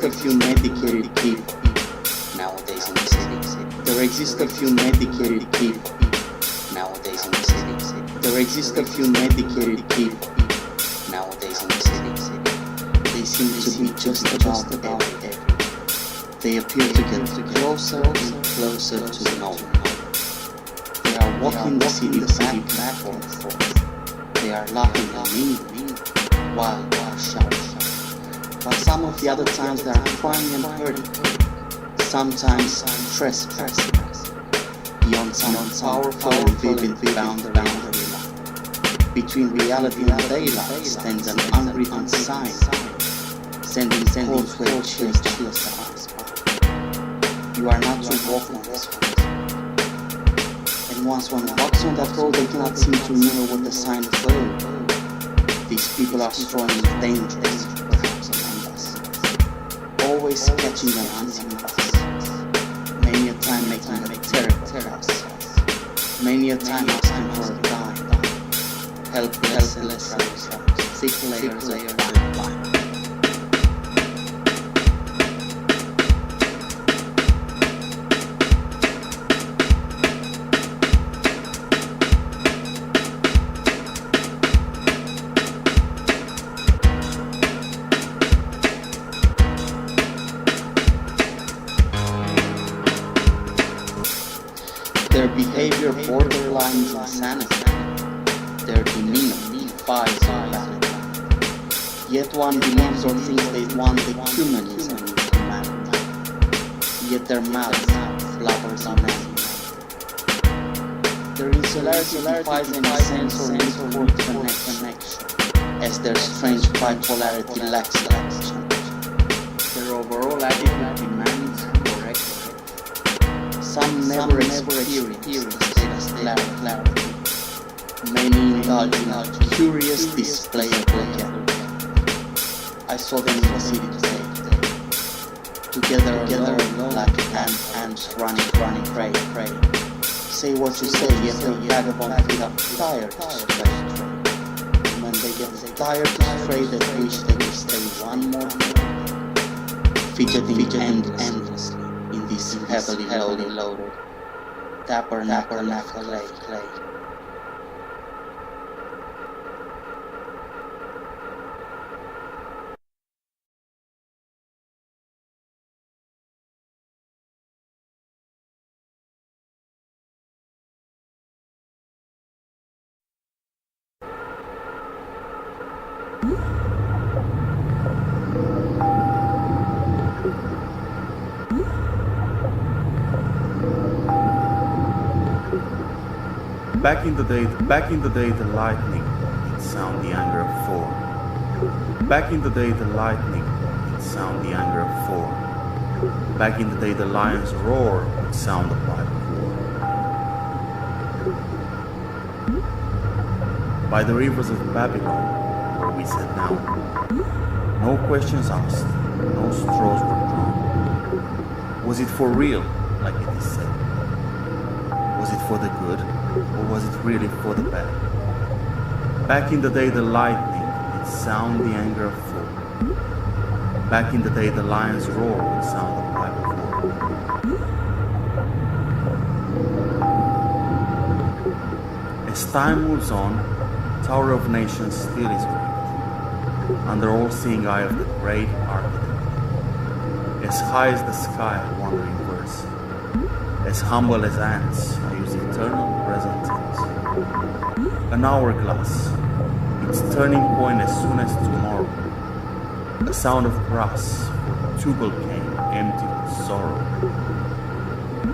a few medicated people nowadays in the city. There exist a few medicated people nowadays in the city. There exist a few medicated people nowadays in the city. They seem to be just about everything. They appear to get closer and closer to normal. They are walking the city back and forth. They are laughing at me while shouting. While some of the other times they are crying and hurting. Sometimes trespassing beyond some powerful and vivid boundary line. Between reality and daylight stands an unwritten sign, sending cold wave chills down the spine. You are not to walk on this road. And once one walks on that road, they cannot seem to know what the sign is for. These people are strolling dangerous, perhaps among us, always catching an unseen bus. Many a time making a terrible fuss. Many a time asking for a dime. Helpless, thick layers of crime. Their behavior borderlines insanity. Their demeanor defies humanity. Yet one believes or thinks they want the humanism in humanity. Yet their mouth blubbers humanity. Their insularity defies any sense or network connection, as their strange bipolarity lacks direction. Their overall attitude demands correction. Some never experience the state of clarity. Many indulge in a curious display of vocabulary. I saw them in the city today. Together alone, like ants running, pray. Say what you say, yet the vagabond feet are tired to stray. And when they get tired to stray, they wish they could stay one more minute, fidgeting endlessly in this heavily loaded tabernacle clay. Back in the day, the lightning would sound the anger of Thor. Back in the day, the lightning would sound the anger of Thor. Back in the day, the lion's roar would sound the pipe of war. By the rivers of Babylon, where we sat down, no questions asked, no straws were drawn. Was it for real, like it is said? Was it for the good? Or was it really for the bad? Back in the day, the lightning would sound the anger of Thor. Back in the day, the lion's roar would sound the pipe of war. As time moves on, Tower of Nations still is great, under all-seeing eye of the great architect. As high as the sky, wandering verse. As humble as ants, I use eternal present tense. An hourglass, its turning point as soon as tomorrow. A sound of brass, for Tubal-Cain, empty with sorrow.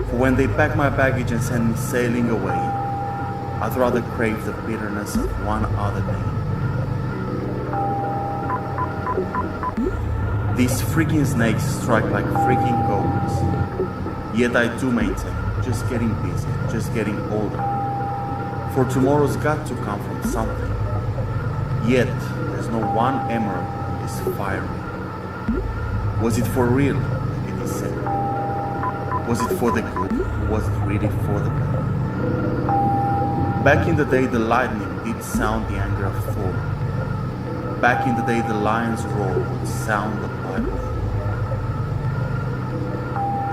For when they pack my baggage and send me sailing away, I'd rather crave the bitterness of one other day. These freaking snakes strike like freaking goats. Yet I do maintain, just getting busy, just getting older. For tomorrow's got to come from something. Yet there's no one emerald in this fire ring. Was it for real, like it is said? Was it for the good, or was it really for the bad? Back in the day, the lightning did sound the anger of Thor. Back in the day, the lion's roar would sound the pipe of war.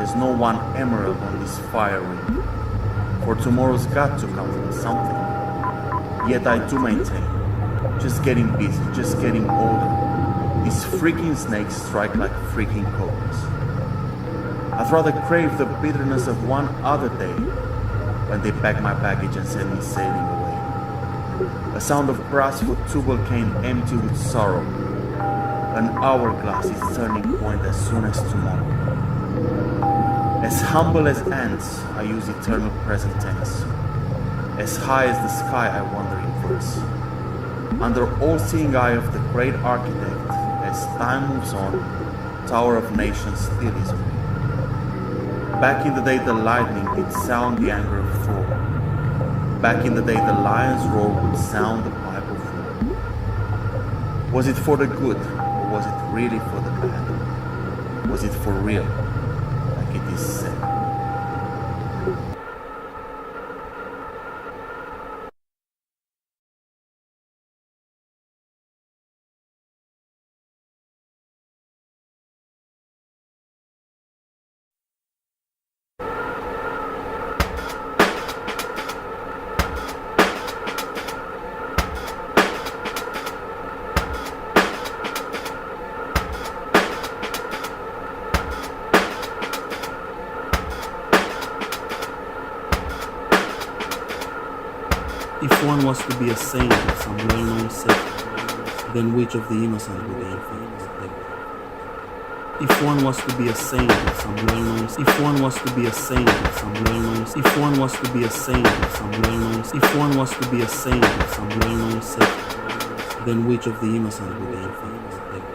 There's no one emerald on this fire ring, for tomorrow's got to come from something. Yet I do maintain, just getting busy, just getting older. These freaking snakes strike like freaking cobras. I'd rather crave the bitterness of one other day when they pack my baggage and send me sailing away. A sound of brass for tubal cane empty with sorrow. An hourglass is turning point as soon as tomorrow. As humble as ants, I use eternal present tense. As high as the sky, I wander in verse. Under all-seeing eye of the great architect, as time moves on, Tower of Nations still is away. Back in the day the lightning did sound the anger of Thor. Back in the day the lion's roar would sound the pipe of war. Was it for the good, or was it really for the bad? Was it for real, like it is said? If one was to be a saint of some well-known sect, then which of the innocent would they in fact protect? If one was to be a saint of some well-known, if one was to be a saint of some well-known, if one was to be a saint of some well-known, if one was to be a saint of some well-known sect, then which of the innocent would they in fact protect?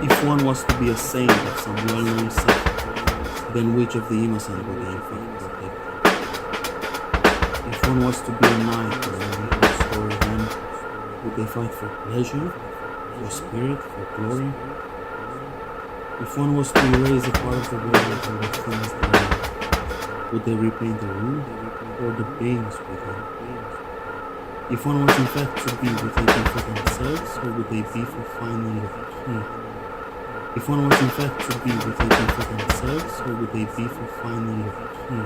If one was to be a saint of some well-known sect, then which of the innocent would they in fact protect? If one was to be a knight or a little story, then would they fight for pleasure, for spirit, for glory? If one was to erase a part of the world from the things there, would they repaint the room or the beings within? If one was in fact to be, would they be for themselves or would they be for finding the key? If one was in fact to be, would they be for themselves or would they be for finding the key?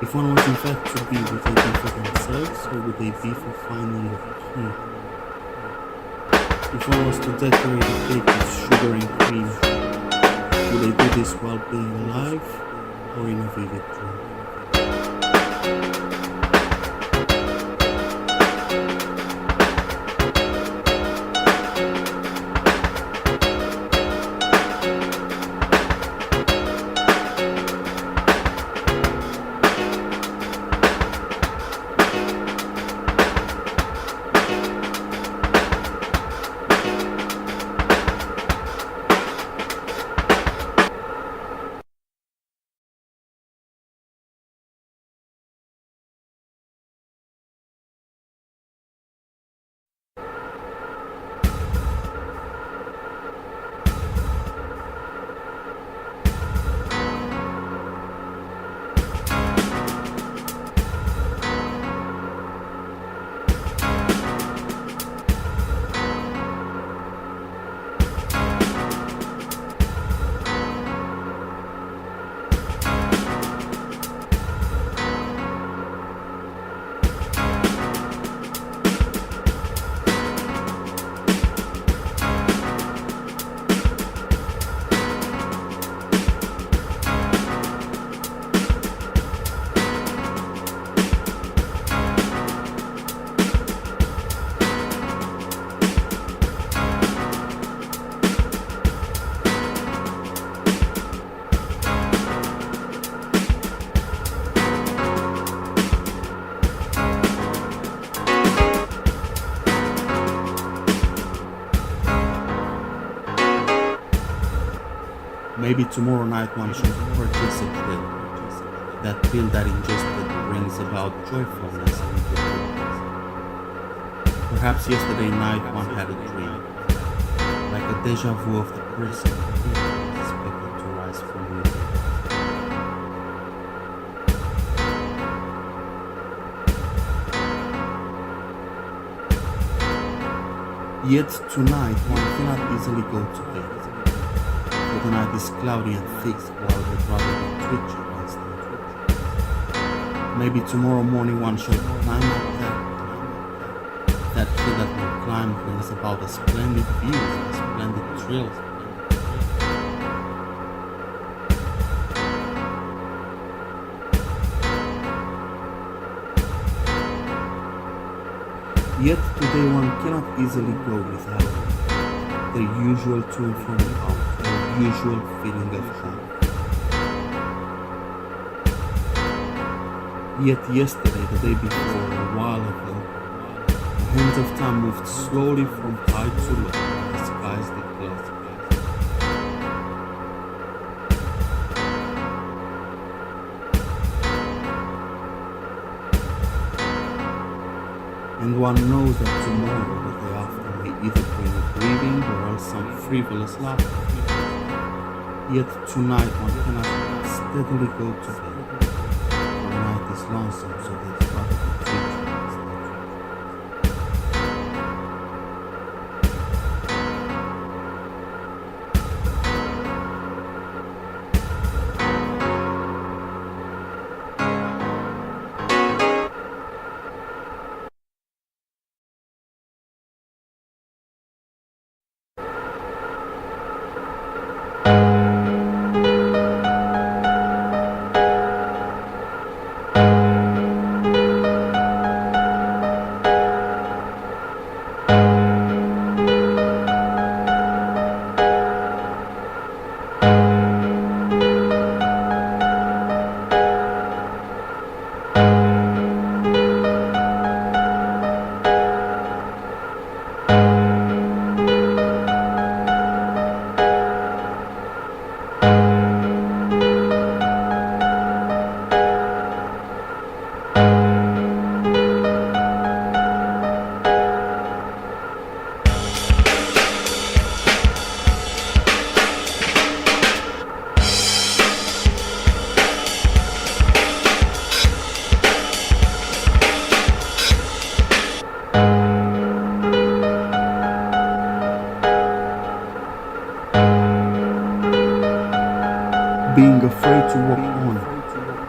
If one was in fact to be, would they be for themselves or would they be for finding the key? If one was to decorate a cake with sugar and cream, would they do this while being alive or in a vivid dream? Maybe tomorrow night one should purchase a pill. That pill that ingested brings about joyfulness and goodness. Perhaps yesterday night one had a dream, like a deja vu of the person he expected to rise from within. Yet tonight one cannot easily go to bed, for the night is cloudy and fixed while the brother be twitching constantly. Maybe tomorrow morning one shall climb up that hill that one climb brings about a splendid view, a splendid thrill. Yet today one cannot easily go without the usual to and from about, the usual feeling of home. Yet yesterday, the day before, a while ago, the hands of time moved slowly from high to low, the skies declared. And one knows that tomorrow, the day after, may either bring a grieving or else some frivolous laughter. Yet tonight one cannot steadily go to bed, for the night is lonesome, so that it's rather be treated. Being afraid to walk on,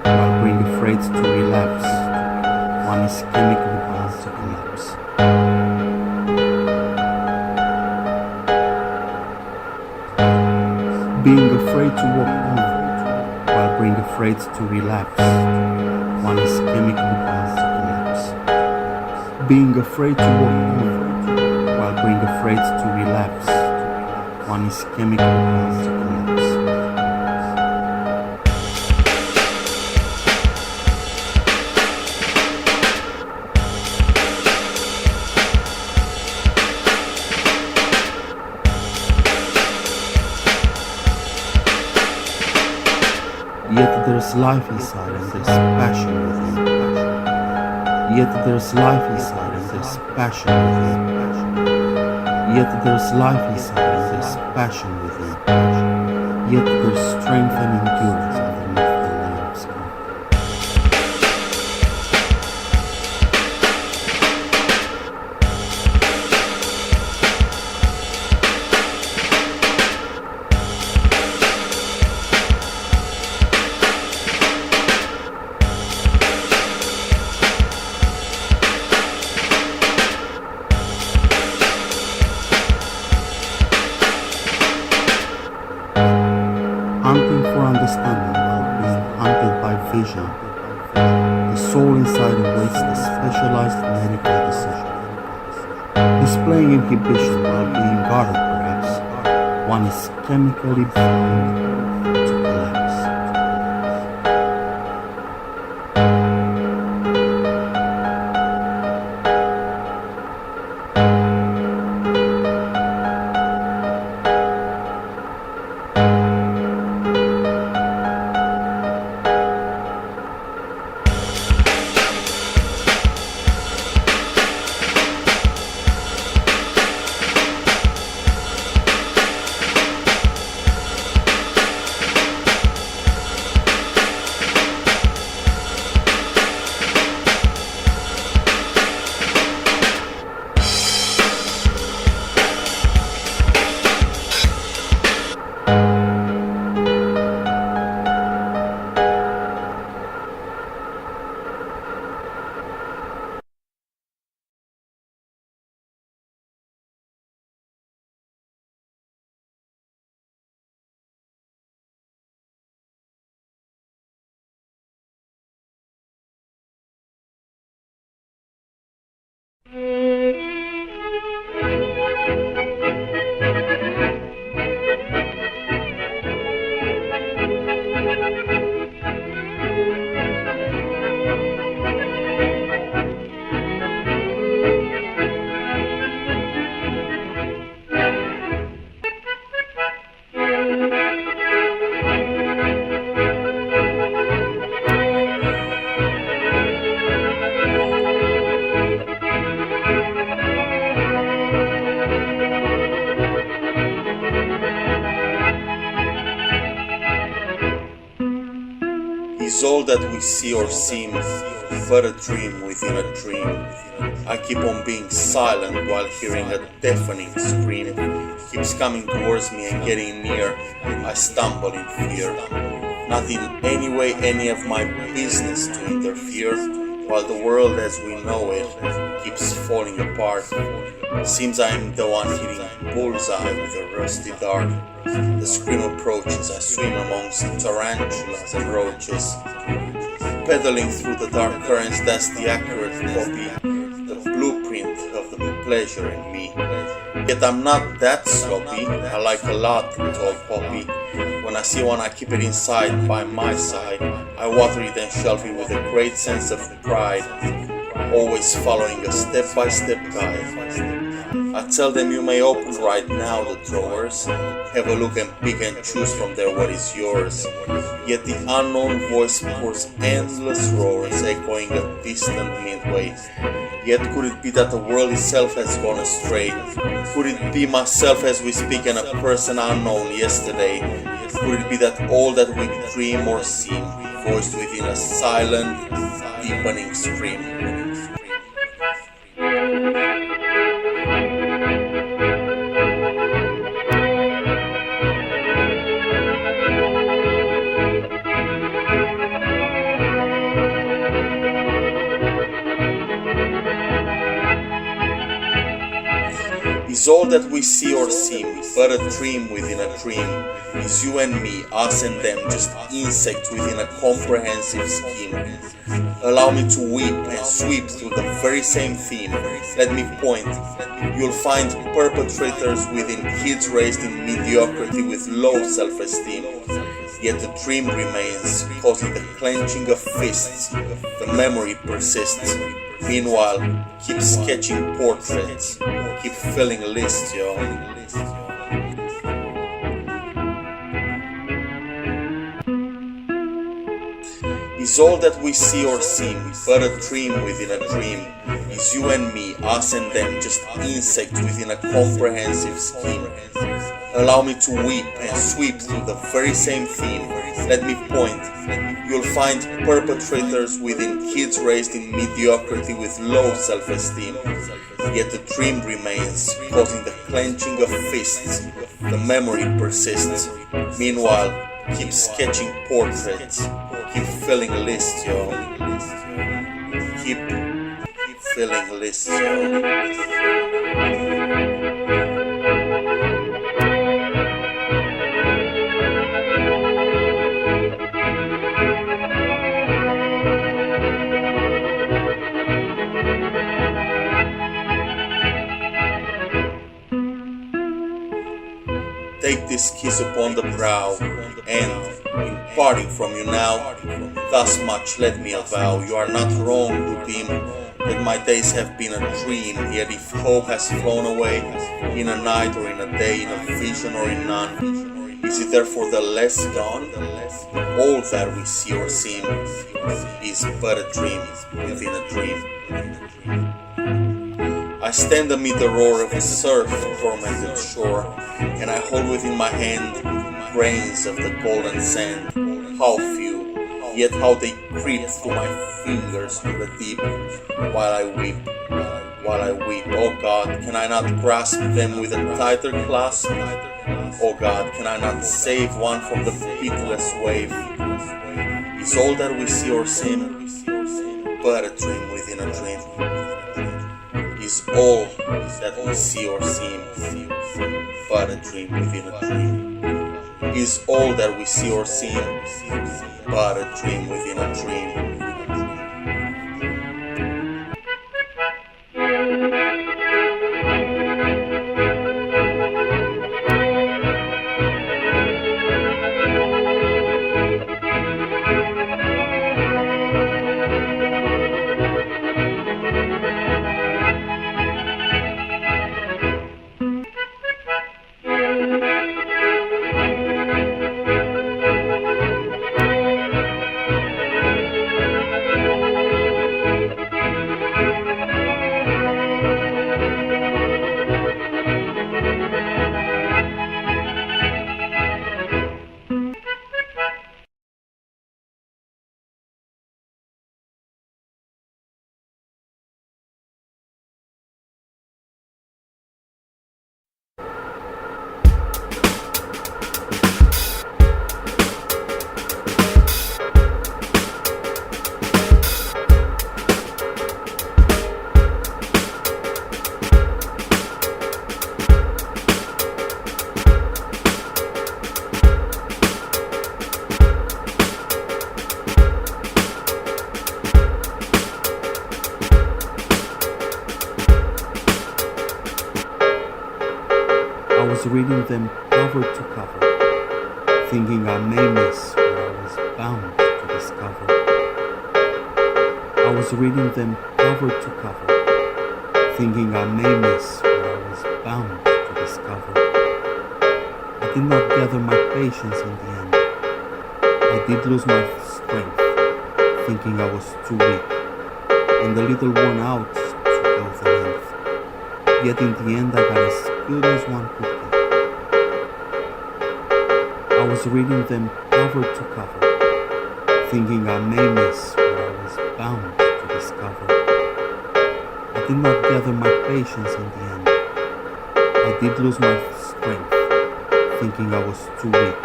while being afraid to relapse, one is chemically bound to collapse. Being afraid to walk on, while being afraid to relapse, one is chemically bound to collapse. Being afraid to walk on, while being afraid to relapse, one is chemically bound to collapse. Yet there's life inside and there's passion within. Yet there's life inside and there's passion within. Yet there's life inside and there's passion within. Yet there's strength and endurance underneath the layer of skin. Hunting for understanding while being hunted by vision, the soul inside awaits the specialized medical decision. Displaying inhibition while being guarded perhaps, one is chemically bound to collapse. all that we see or seem but a dream within a dream? I keep on being silent while hearing a deafening scream keeps coming towards me and getting near. I stumble in fear, not in any way any of my business to interfere, while the world as we know it keeps falling apart. Seems I'm the one hitting bullseye with a rusty dart. The scream approaches, I swim amongst tarantulas and roaches. Pedaling through the dark currents, that's the accurate copy, the blueprint of the pleasure in me. Yet I'm not that sloppy, I like a lot the tall poppy. When I see one I keep it inside by my side. I water it and shelf it with a great sense of pride, always following a step-by-step guide. I tell them you may open right now the drawers, have a look and pick and choose from there what is yours. Yet the unknown voice pours endless roars, echoing a distant midway. Yet could it be that the world itself has gone astray? Could it be myself as we speak and a person unknown yesterday? Could it be that all that we dream or seem, voiced within a silent, deepening scream? Is all that we see or seem but a dream within a dream? Is you and me, us and them, just insects within a comprehensive scheme? Allow me to weep and sweep through the very same theme. Let me point. You'll find perpetrators within kids raised in mediocrity with low self-esteem. Yet the dream remains, causing the clenching of fists. The memory persists. Meanwhile, keep sketching portraits. Keep filling lists, yo. Is all that we see or seem but a dream within a dream? Is you and me, us and them, just insects within a comprehensive scheme? Allow me to weep and sweep through the very same theme. Let me point. You'll find perpetrators within kids raised in mediocrity with low self-esteem. Yet the dream remains, causing the clenching of fists. The memory persists. Meanwhile, keep sketching portraits. Keep filling lists, yo. Keep filling lists, yo. Take this kiss upon the brow, and in parting from you now, thus much let me avow, you are not wrong to deem that my days have been a dream. Yet if hope has flown away, in a night or in a day, in a vision or in none, is it therefore the less gone? All that we see or seem is but a dream within a dream. I stand amid the roar of a surf-tormented shore, and I hold within my hand grains of the golden sand. How few, yet how they creep through my fingers to the deep, while I weep, oh God, can I not grasp them with a tighter clasp? Oh God, can I not save one from the pitiless wave? Is all that we see or seem but a dream within a dream? Is all that we see or seem but a dream within a dream? Is all that we see or seem but a dream within a dream? was reading them cover to cover, thinking I may miss what I was bound to discover. I was reading them cover to cover, thinking I may miss what I was bound to discover. I did not gather my patience in the end. I did lose my strength, thinking I was too weak, and a little worn out to go the length. Yet in the end I got as good as one could get. I was reading them cover to cover, thinking I may miss what I was bound to discover. I did not gather my patience in the end. I did lose my strength, thinking I was too weak,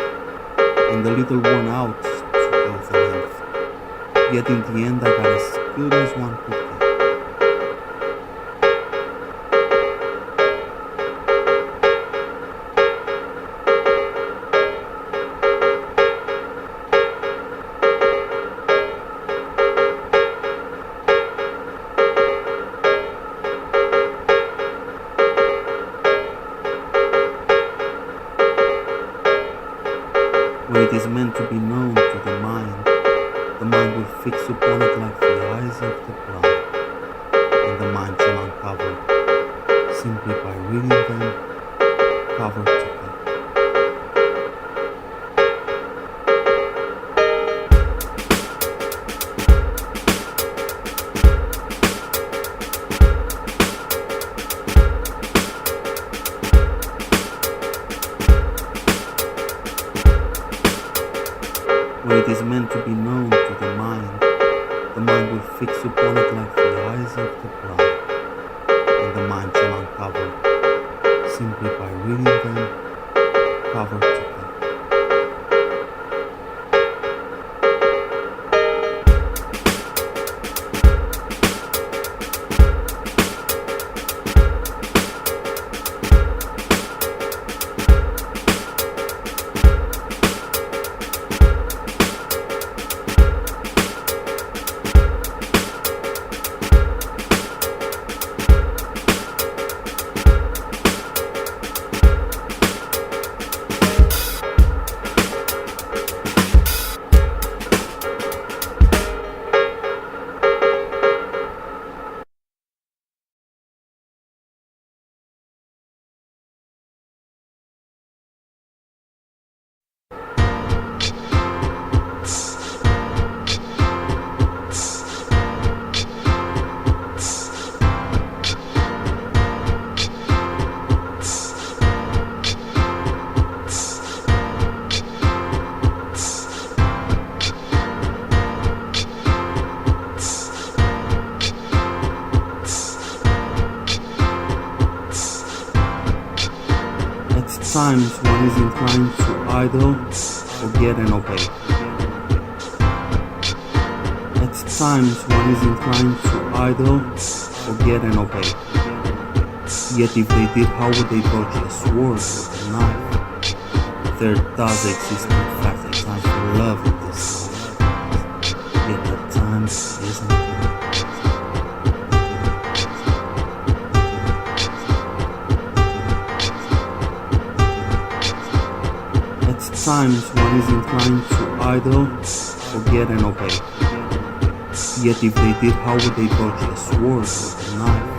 and a little worn out to go the length. Yet in the end I got as good as one could get. Where it is meant to be known to the mind will fix upon it like the eyes of the blind, and the mind shall uncover simply by reading them cover to cover. Where it is meant to be known to the mind will fix upon it like the eyes of the blind, and the mind shall uncover simply by reading them cover to cover. At times one is inclined to idle, forget and obey. At times one is inclined to idle, forget and obey. Yet if they did, how would they dodge a sword or a knife? There does exist in fact a time for love in this life. Yet at times it isn't love. At times one is inclined to idle, forget and obey. Yet if they did, how would they dodge a sword or a knife?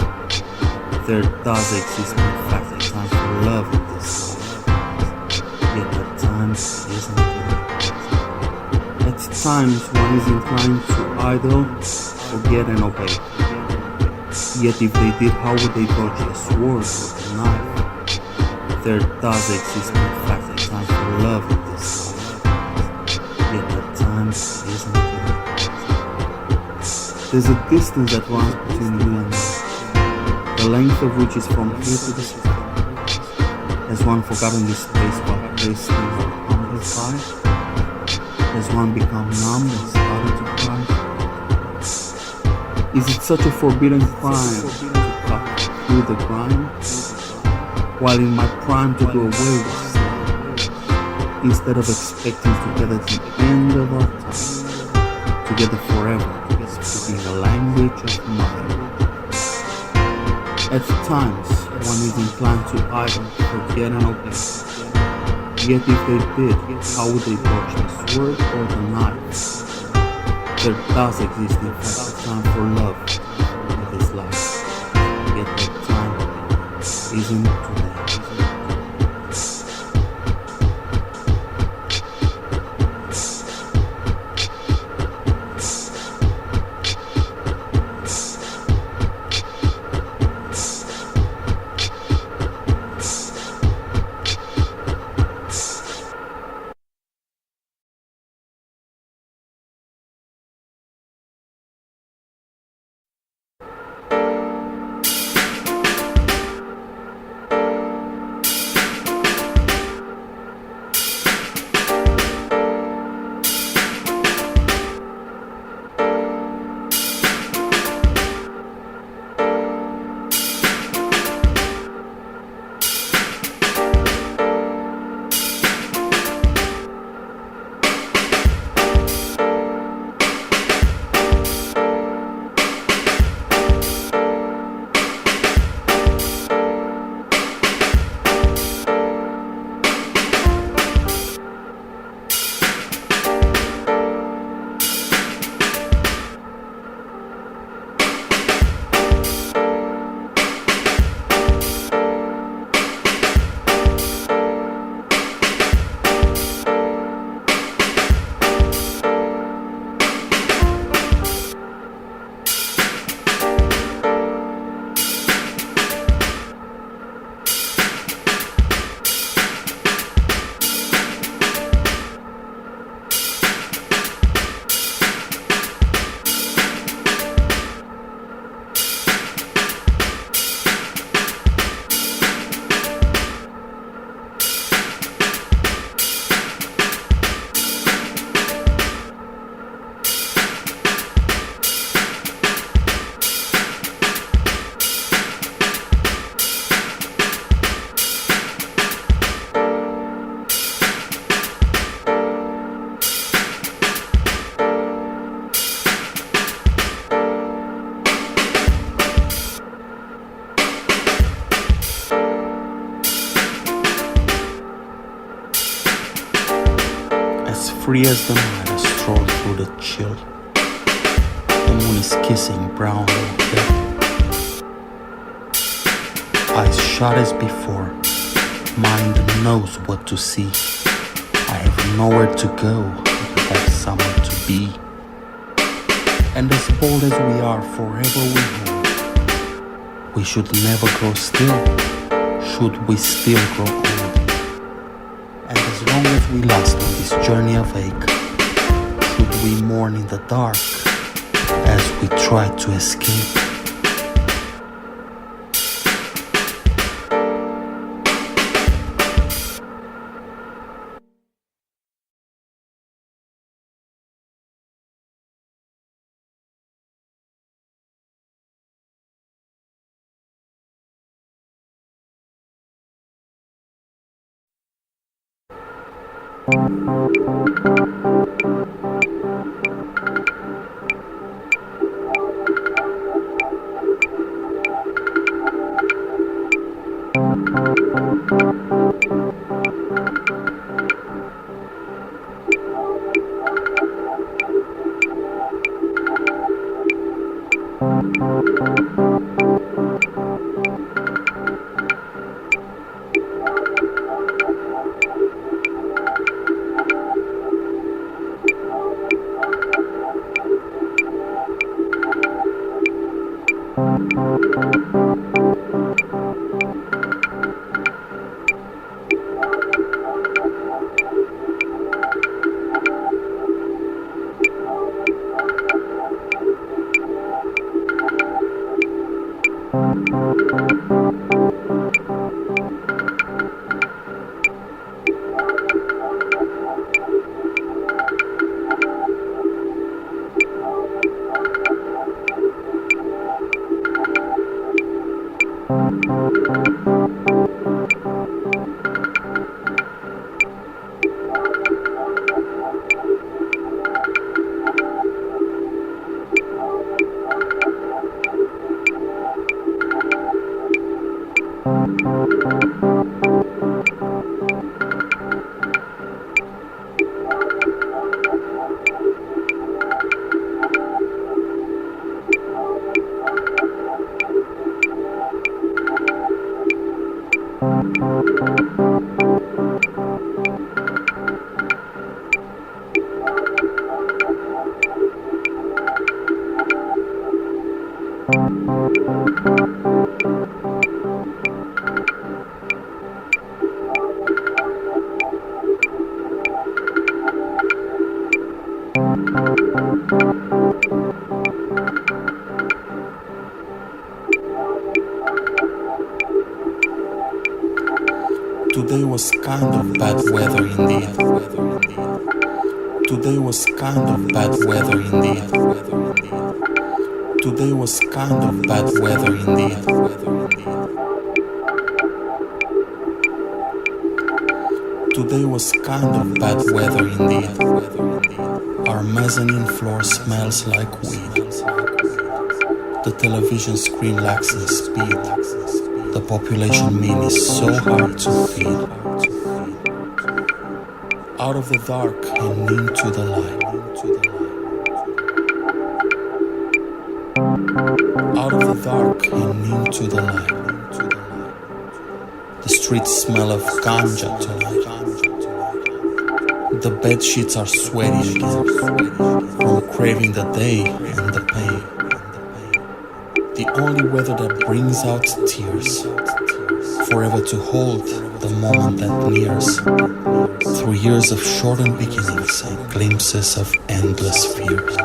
There does exist in fact a time for love in this life. Yet at times it isn't love. At times one is inclined to idle, forget and obey. Yet if they did, how would they dodge a sword or a knife? There does exist in fact a time for love in this life. Yet at times it isn't love. There's a distance that runs between you and me, the length of which is from here to the sea. Has one forgotten this space while placed in the humble fire? Has one become numb and started to cry? Is it such a forbidden crime to cut through the grime? While in my prime to do away with slime, instead of expecting to get at the end of our time, together forever, speaking a language of mine. At times, one is inclined to either forget and obey. Yet if they did, how would they dodge the sword or the knife? There does exist in fact a time for love in this life, yet that time isn't today. As free as the night, I stroll through the chill. The moon is kissing brown old hill. Eyes shut as before, mind knows what to see. I have nowhere to go, I have somewhere to be. And as bold as we are, forever we hold. We should never grow still, should we still grow old. And as long as we last on this journey of ache, should we mourn in the dark as we try to escape. Today was kind of bad weather indeed. Today was kind of bad weather indeed. Today was kind of bad weather indeed. Today was kind of bad weather indeed. Our mezzanine floor smells like weed. The television screen lacks in speed. The population mean is so hard to feed. Out of the dark and into the light. Out of the dark and into the light. The streets smell of ganja tonight. The bed sheets are sweaty again from craving the day and the pain. The only weather that brings out tears, forever to hold the moment that nears. Through years of shortened beginnings and glimpses of endless fears.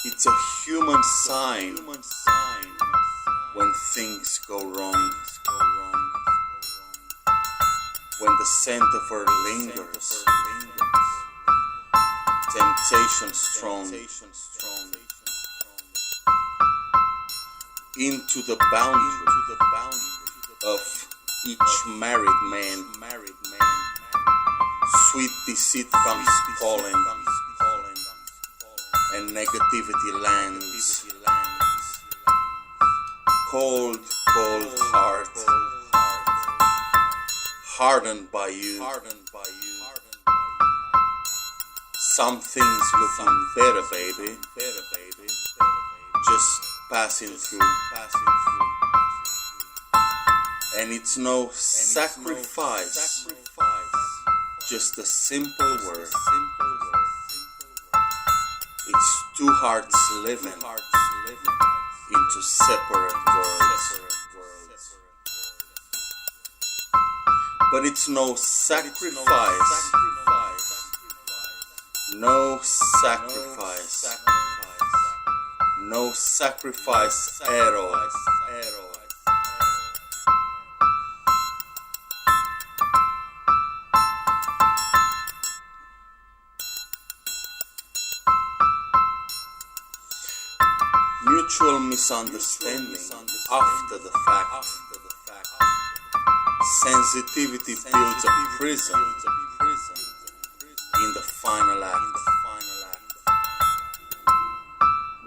It's a human sign when things go wrong, when the scent of her lingers, temptation strong, into the boundary of each married man. Sweet deceit comes calling, and negativity lands. Cold, cold heart, hardened by you. Some things looking better, baby. Just passing through. And it's no sacrifice, just a simple word. It's two hearts living into separate worlds. But it's no sacrifice, no sacrifice, no sacrifice at all. Mutual misunderstanding after the fact. Sensitivity builds a prison in the final act.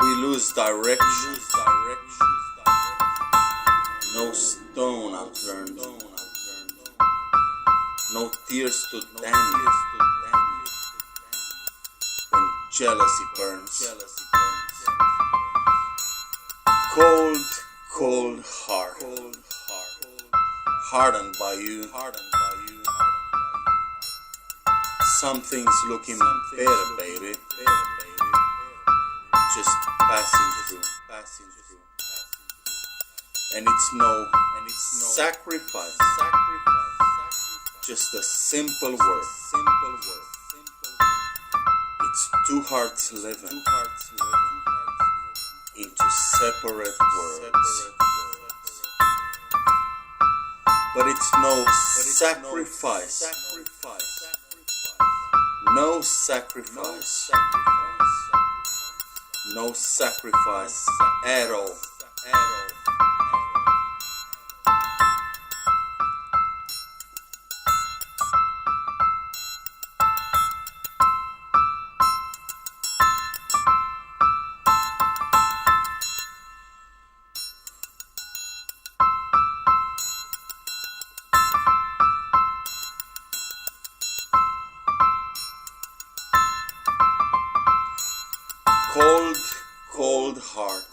We lose direction. No stone unturned. No tears to damn you when jealousy burns. hardened by you. Something's looking better, baby. Just passing through. And it's no sacrifice. Just a simple word. It's two hearts living into separate worlds. But it's no sacrifice. No sacrifice. No sacrifice at all. Cold heart,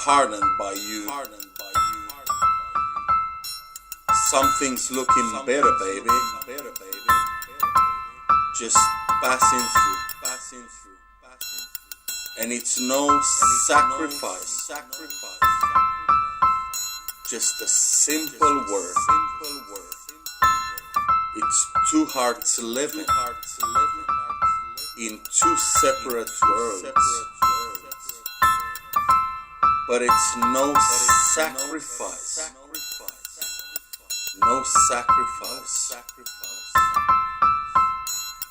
hardened by you. Something's looking better, baby. Just passing through. And it's no sacrifice. Just a simple word. It's two hearts living in two separate worlds. But it's no sacrifice. No sacrifice.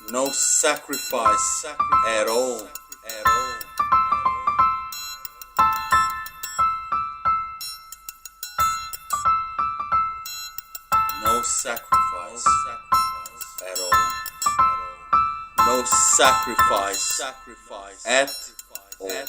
No sacrifice at all. No sacrifice at all. No sacrifice at all.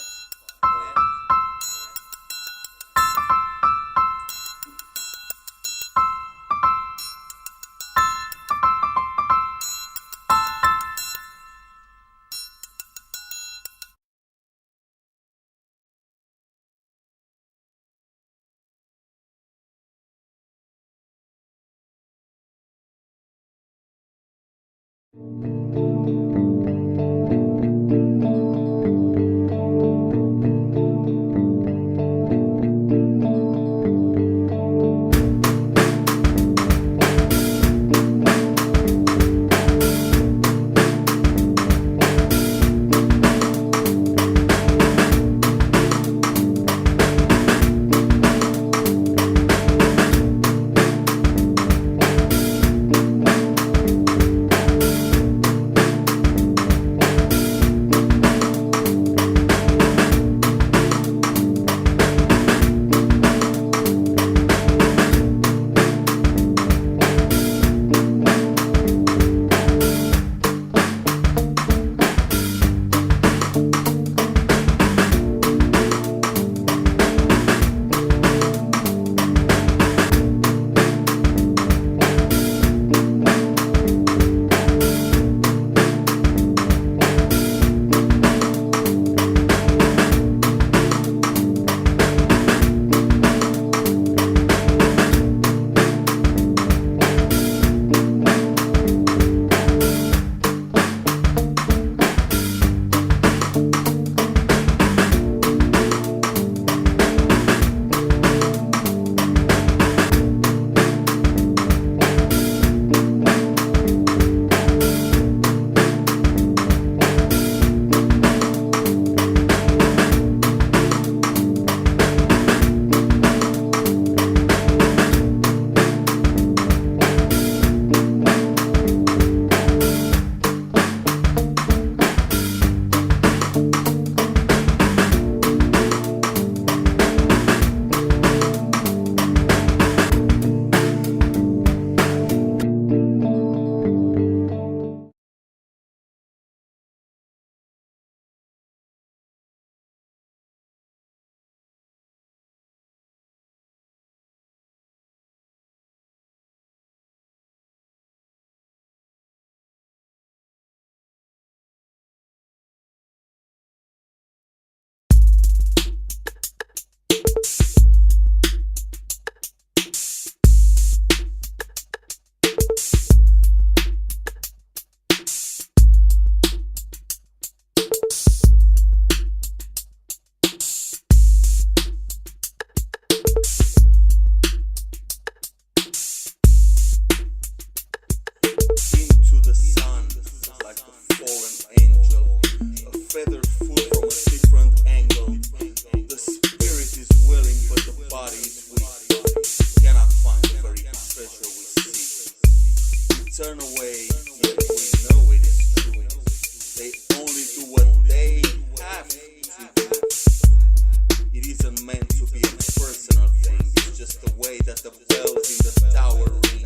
isn't meant to be a personal thing. It's just the way that the bells in the tower ring.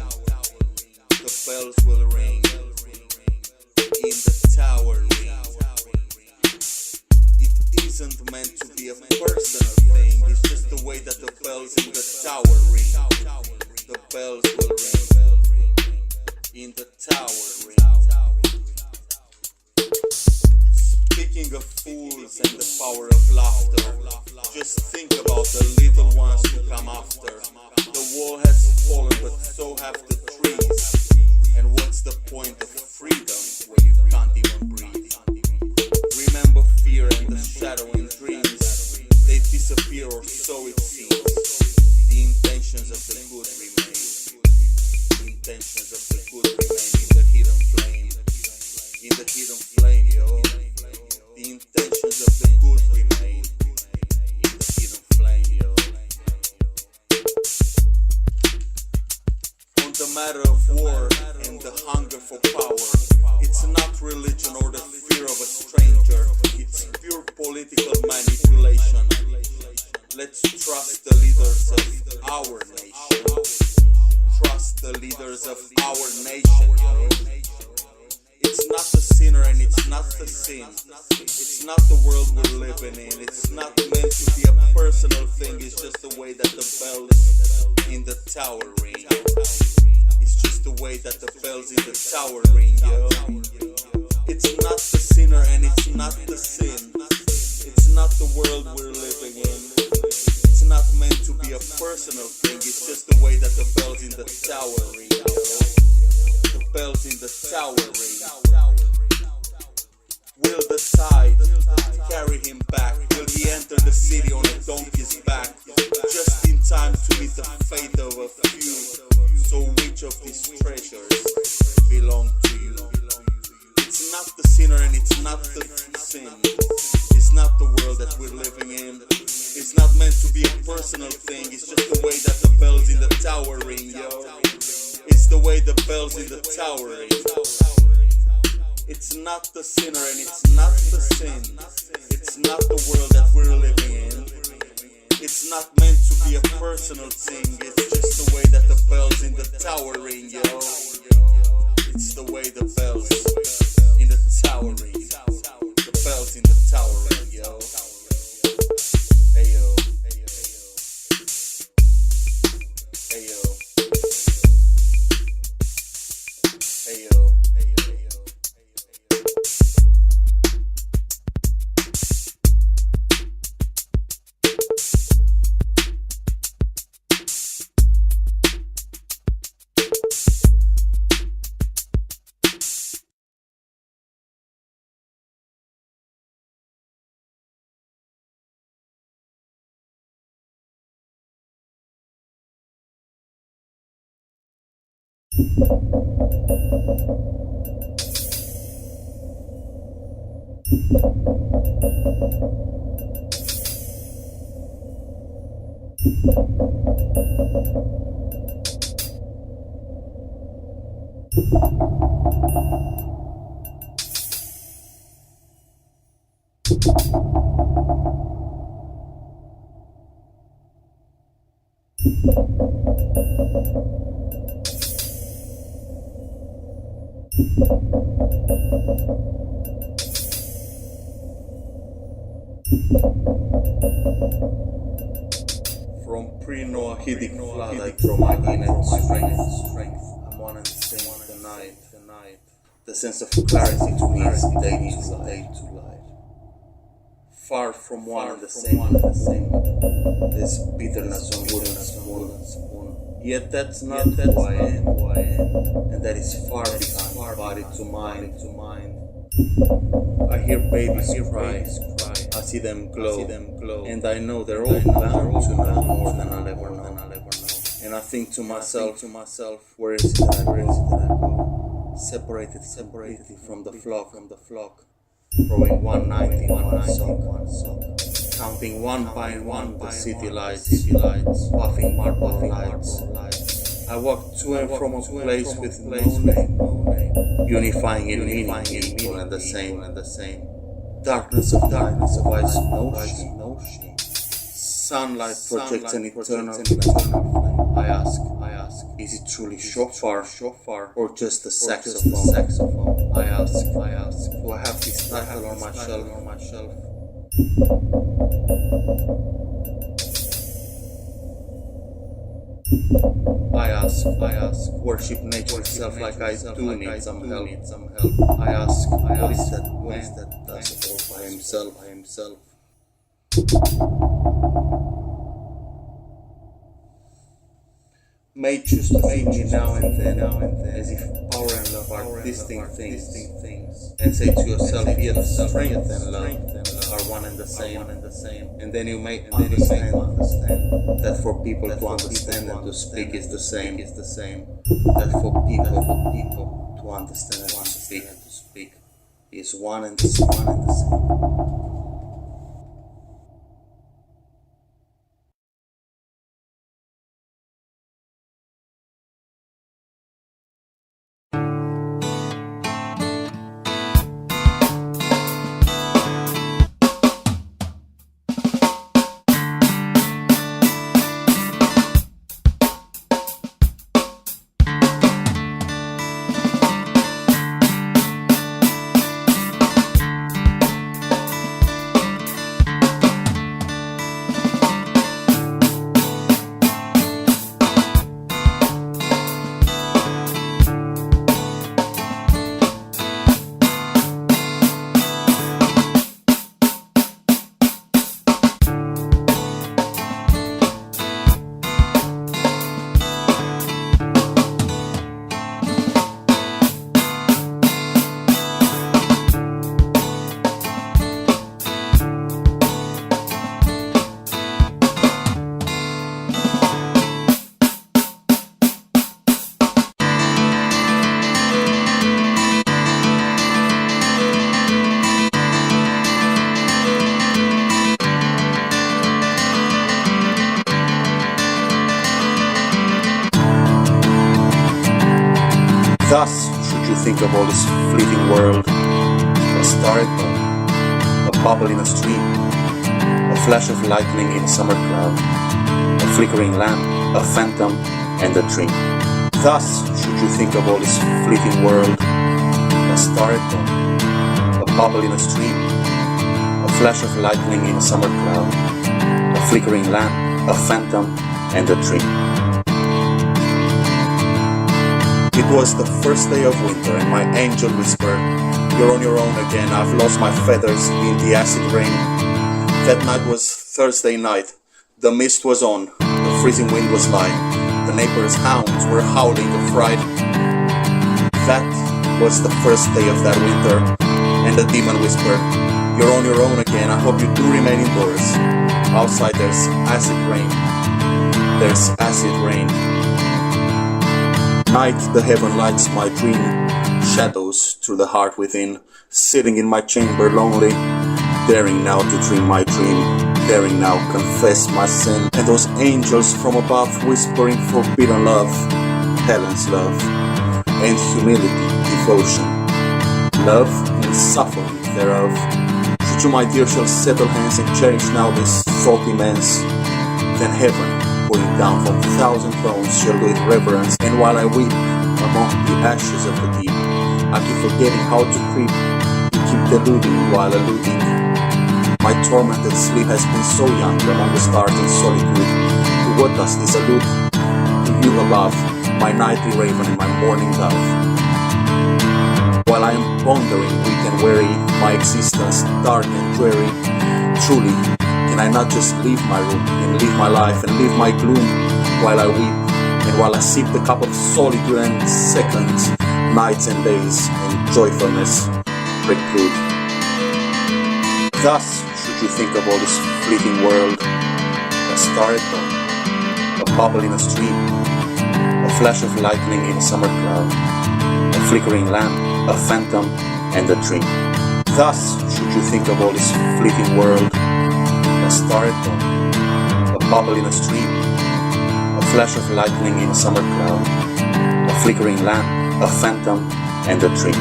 The bells will ring in the tower ring. It isn't meant to be a personal thing. It's just the way that the bells in the tower ring. The bells will ring in the tower ring. Speaking of fools and the power of laughter, just think about the little ones who come after. The wall has fallen, but so have the trees. And what's the point of freedom when you can't even breathe? Remember fear and the shadow in dreams. They disappear, or so it seems. The intentions of the good remain. The intentions of the good remain in the hidden flame. In the hidden flame, yo. The intentions of the good remain in the hidden flame, yo. On the matter of war and the hunger for power, it's not religion or the fear of a stranger. It's pure political manipulation. Let's trust the leaders of our nation. Trust the leaders of our nation, yo. It's not the sinner and it's not the sin. It's not the world we're living in. It's not meant to be a personal thing. It's just the way that the bells in the tower ring. It's just the way that the bells in the tower ring, yo. It's not the sinner and it's not the sin. It's not the world we're living in. It's not meant to be a personal thing. It's just the way that the bells in the tower ring, yo. The bells in the tower ring will decide to carry him back. Will he enter the city on a donkey's back, just in time to meet the fate of a few? So which of these treasures belong to you? It's not the sinner and it's not the sin. It's not the world that we're living in. It's not meant to be a personal thing. It's just the way that the bells in the tower ring, yo. It's the way the bells in the tower ring. It's not the sinner and it's not the sin. It's not the world that we're living in. It's not meant to be a personal thing. It's just the way that the bells in the tower ring, yo. It's the way the bells in the tower ring. The bells in the tower ring, yo. Hey yo. Hey yo. Hey yo. From pre-Noahidic flood I draw my innate strength. I'm one and the same with the night. The sense of clarity to me is day to light. Far from one and the same. There's bitterness on wooden spoon. Yet that's not who I am. And that is far beyond body to mind. I hear babies cry. I see them glow, and I know they're all bound to know more than I'll ever know. And I think to myself, where is it that I go? Separated from the flock, growing 190, one sock, counting one by one the city lights, puffing marble lights. I walk to and from a place with no name, unifying in meaning, equal and the same. Darkness of ice, no shame. Sunlight projects an eternal flame. I ask, is it truly shofar, or just a saxophone? I ask, do I have this title on my shelf? I ask, worship nature itself like I do need some help. I ask, what is that does all by himself? May choose to feed me now and then, as if power and love are distinct things. And say to yourself, yet strength and love are one and the same. And then you may understand that for people to understand and to speak is the same. That for people to understand and to speak is one and the same. Thus should you think of all this fleeting world: a star at dawn, a bubble in a stream, a flash of lightning in a summer cloud, a flickering lamp, a phantom, and a dream. Thus should you think of all this fleeting world: a star at dawn, a bubble in a stream, a flash of lightning in a summer cloud, a flickering lamp, a phantom, and a dream. It was the first day of winter, and my angel whispered, "You're on your own again, I've lost my feathers in the acid rain." That night was Thursday night. The mist was on, the freezing wind was light, the neighbors' hounds were howling of fright. That was the first day of that winter, and the demon whispered, "You're on your own again, I hope you do remain indoors. Outside there's acid rain, there's acid rain." Night, the heaven lights my dream, shadows through the heart within, sitting in my chamber lonely, daring now to dream my dream, daring now confess my sin. And those angels from above whispering forbidden love, Helen's love, and humility, devotion, love and suffering thereof. Should you, my dear, shall settle hands and cherish now this thought immense, then heaven, pouring down from 1,000 thrones, shall do it reverence. And while I weep among the ashes of the deep, I keep forgetting how to creep, you keep deluding while eluding. My tormented sleep has been so young among the stars in solitude. To what does this allude? To you above, my nightly raven and my morning dove. While I am pondering, weak and weary, my existence dark and dreary, truly, can I not just leave my room and live my life and live my gloom while I weep and while I sip the cup of solitude and seconds, nights and days and joyfulness preclude? Thus should you think of all this fleeting world: a star at dawn, a bubble in a stream, a flash of lightning in a summer cloud, a flickering lamp, a phantom, and a dream. Thus should you think of all this fleeting world: a star at dawn, a bubble in a stream, a flash of lightning in a summer cloud, a flickering lamp, a phantom, and a dream.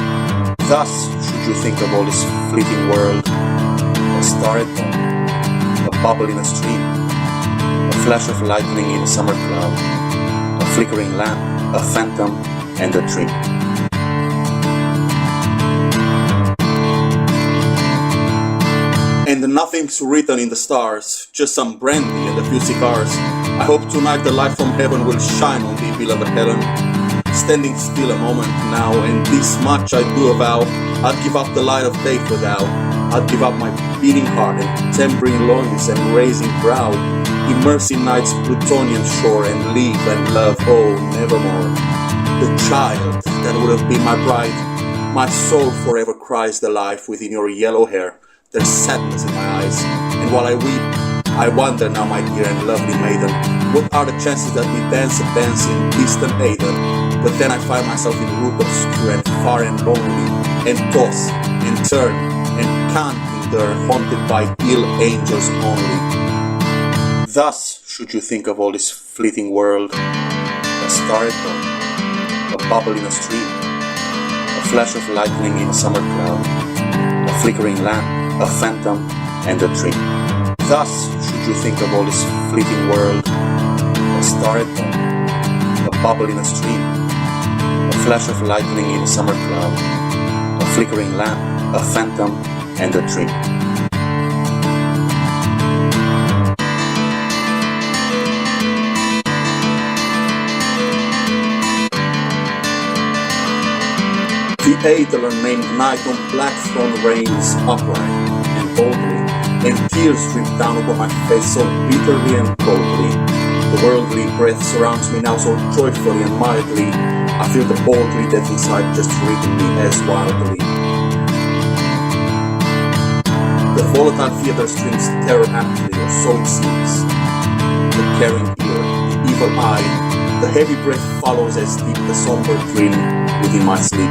Thus should you think of all this fleeting world: a star at dawn, a bubble in a stream, flash of lightning in a summer cloud, a flickering lamp, a phantom, and a tree. And nothing's written in the stars, just some brandy and a few cigars. I hope tonight the light from heaven will shine on thee, beloved Helen. Standing still a moment now, and this much I do avow, I'd give up the light of day for thou. I'd give up my beating heart and tempering loins and raising brow, immerse in night's Plutonian shore and live and love, oh, nevermore. The child that would have been my bride, my soul forever cries the life within your yellow hair. There's sadness in my eyes, and while I weep, I wonder now, my dear and lovely maiden, what are the chances that we dance a dance in distant Aden? But then I find myself in route obscure and far and lonely, and toss and turn and can't endure, haunted by ill angels only. Thus should you think of all this fleeting world: a star at dawn, a bubble in a stream, a flash of lightning in a summer cloud, a flickering lamp, a phantom, and a tree. Thus should you think of all this fleeting world: a star at dawn, a bubble in a stream, a flash of lightning in a summer cloud, a flickering lamp, a phantom, and a tree. The aether named night on black throne reigns upright and boldly, and tears drip down upon my face so bitterly and coldly. The worldly breath surrounds me now so joyfully and mildly. I feel the boldly death inside just reading me as wildly. The volatile theater strings terror aptly, or so it seems. The caring ear, the evil eye, the heavy breath follows as deep the somber dream within my sleep.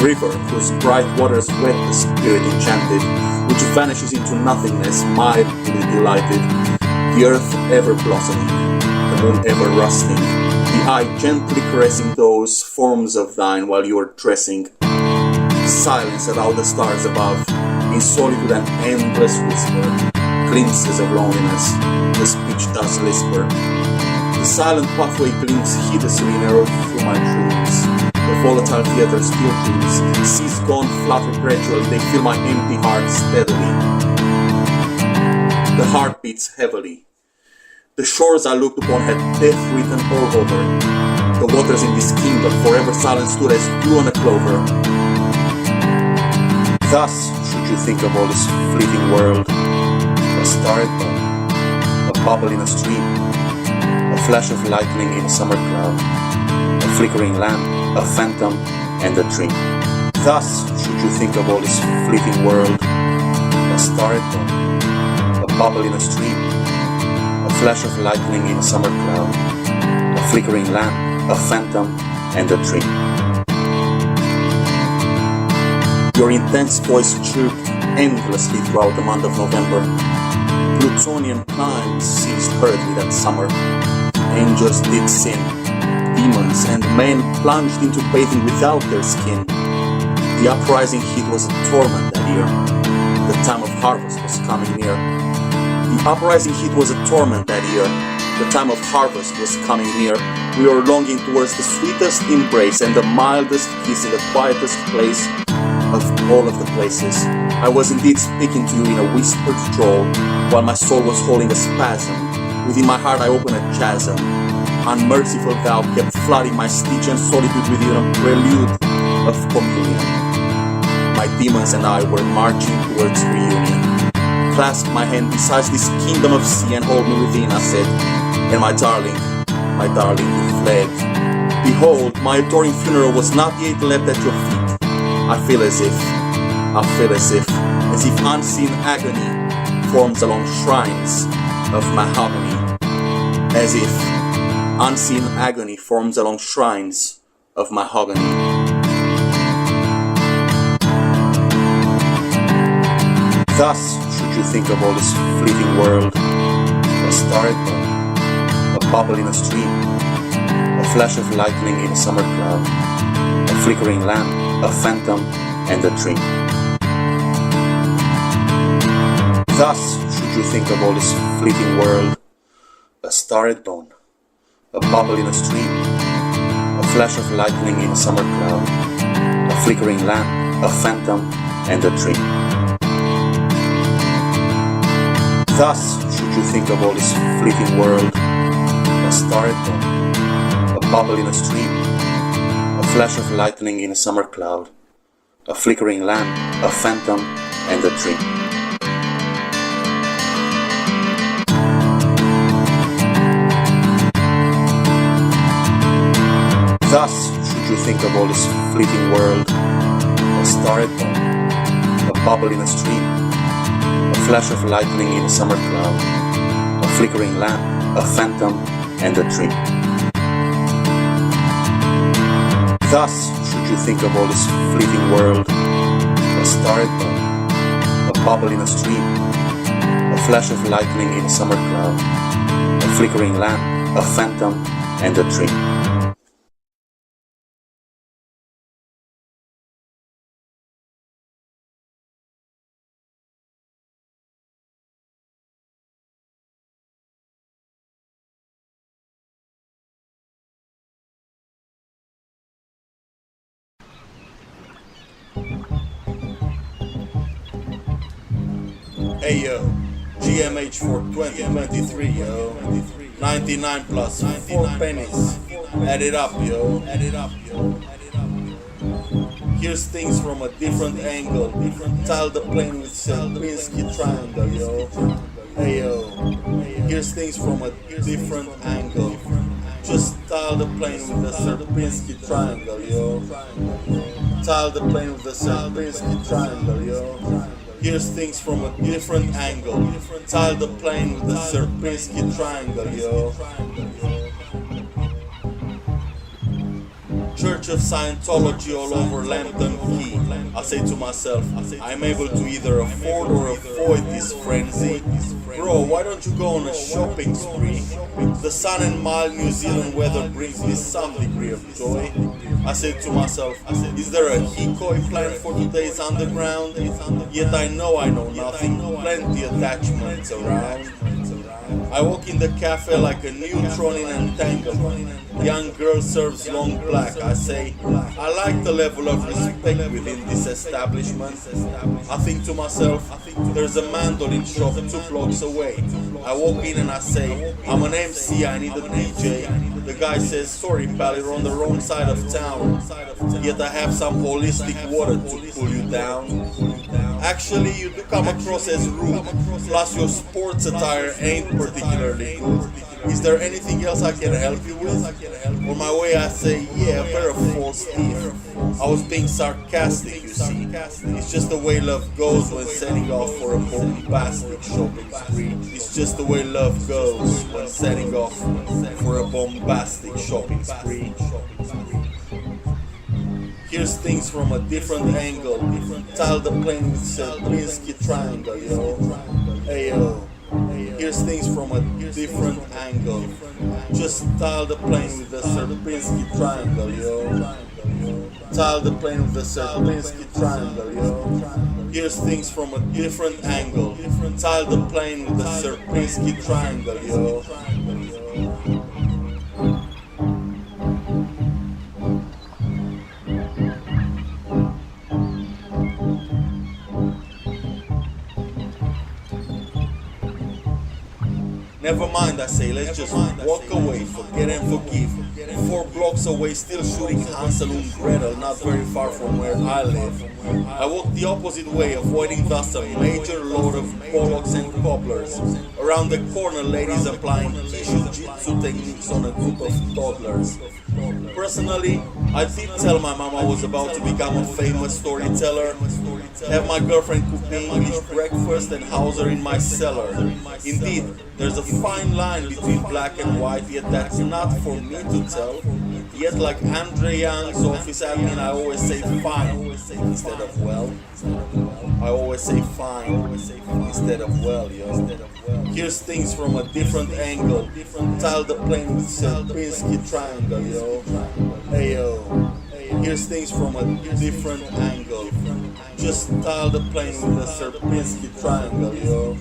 River whose bright waters wet the spirit enchanted, which vanishes into nothingness, mildly delighted. The earth ever blossoming, the moon ever rusting, the eye gently caressing those forms of thine while you are dressing. Silence about the stars above, in solitude an endless whisper, glimpses of loneliness, the speech does lisper. The silent pathway gleams hideously narrowed through my dreams. The volatile theater still dreams, seas gone flutter gradually, they fill my empty heart steadily. The heart beats heavily. The shores I looked upon had death written all over. The waters in this kingdom forever silent stood as dew on a clover. Thus should you think of all this fleeting world: a star at dawn, a bubble in a stream, a flash of lightning in a summer cloud, a flickering lamp, a phantom, and a tree. Thus should you think of all this fleeting world: a star at dawn, a bubble in a stream, a flash of lightning in a summer cloud, a flickering lamp, a phantom, and a tree. Your intense voice chirped endlessly throughout the month of November. Plutonian climes ceased hurriedly that summer. Angels did sin. Demons and men plunged into bathing without their skin. The uprising heat was a torment that year. The time of harvest was coming near. The uprising heat was a torment that year. The time of harvest was coming near. We were longing towards the sweetest embrace and the mildest kiss in the quietest place of all of the places. I was indeed speaking to you in a whispered drawl, while my soul was holding a spasm. Within my heart I opened a chasm. Unmerciful thou kept flooding my Stygian solitude with your prelude of communion. My demons and I were marching towards reunion. Clasp my hand beside this kingdom of sea and hold me within, I said. And my darling, you fled. Behold, my adoring funeral was not yet left at your feet. I feel as if unseen agony forms along shrines of mahogany. As if unseen agony forms along shrines of mahogany. Thus should you think of all this fleeting world: a star at dawn, a bubble in a stream, a flash of lightning in a summer cloud, a flickering lamp, a phantom, and a tree. Thus should you think of all this fleeting world: A star at dawn, a bubble in a stream, a flash of lightning in a summer cloud, a flickering lamp, a phantom, and a dream. Thus should you think of all this fleeting world: a star at dawn, a bubble in a stream, a flash of lightning in a summer cloud, a flickering lamp, a phantom, and a dream. Thus should you think of all this fleeting world: a star at dawn, a bubble in a stream, a flash of lightning in a summer cloud, a flickering lamp, a phantom, and a dream. Thus should you think of all this fleeting world: a star at dawn, a bubble in a stream, a flash of lightning in a summer cloud, a flickering lamp, a phantom, and a dream. Hey yo, GMH for 2023 yo, 99 plus 4 pennies, add it up yo, Here's things from a different angle, tile the plane with Sierpinski triangle yo. Hey yo, here's things from a different angle, just tile the plane with the Sierpinski triangle yo. Tile the plane with the Sierpinski triangle yo. Here's things from a different angle. Tile the plane with the Sierpinski triangle, yo. Church of Scientology all over Lambton Key. I say to myself, I'm able to either afford or avoid this frenzy. Bro, why don't you go on a shopping spree? The sun and mild New Zealand weather brings me some degree of joy. I said to myself, is there a hikoi plan for today's underground? Yet I know nothing, plenty attachments around. I walk in the cafe like a neutron in entanglement. Young girl serves long black. I say, I like the level of respect within this establishment. I think to myself, there's a mandolin shop 2 blocks away. I walk in and I say, I'm an MC, I need a DJ. The guy says, sorry pal, you're on the wrong side of town. Yet I have some holistic water to cool you down. Actually, you do come across as rude, plus your sports attire ain't particularly good. Is there anything else I can help you with? On my way I say, yeah, a pair of false teeth. I was being sarcastic, you see. It's just the way love goes when setting off for a bombastic shopping spree. It's just the way love goes when setting off for a bombastic shopping spree. Here's things from a different angle. Tile the plane with Sierpinski triangle, yo. Hey yo. Here's things from a different angle. Just tile the plane with the Sierpinski triangle, yo. Tile the plane with the Sierpinski triangle, yo. Here's things from a different angle. Tile the plane with the Sierpinski triangle, yo. Never mind, I say, let's just walk away, forget and forgive. 4 blocks away, still shooting Hansel and Gretel, not very far from where I live. I walk the opposite way, avoiding thus a major load of bollocks and cobblers. Around the corner, ladies applying Kishu-jitsu techniques on a group of toddlers. Personally, I did tell my mom I was about to become a famous storyteller, have my girlfriend cook me English breakfast and house her in my cellar. Indeed, there's a fine line between black and white, yet that's not for me to tell. Yet like Andre Young's office admin, I always say fine instead of well. I always say fine instead of well, yo. Here's things from a different angle. Tile the plane with Sierpinski triangle, yo. Hey yo. Here's things from a different angle. Just tile the plane with the Sierpinski triangle, yo.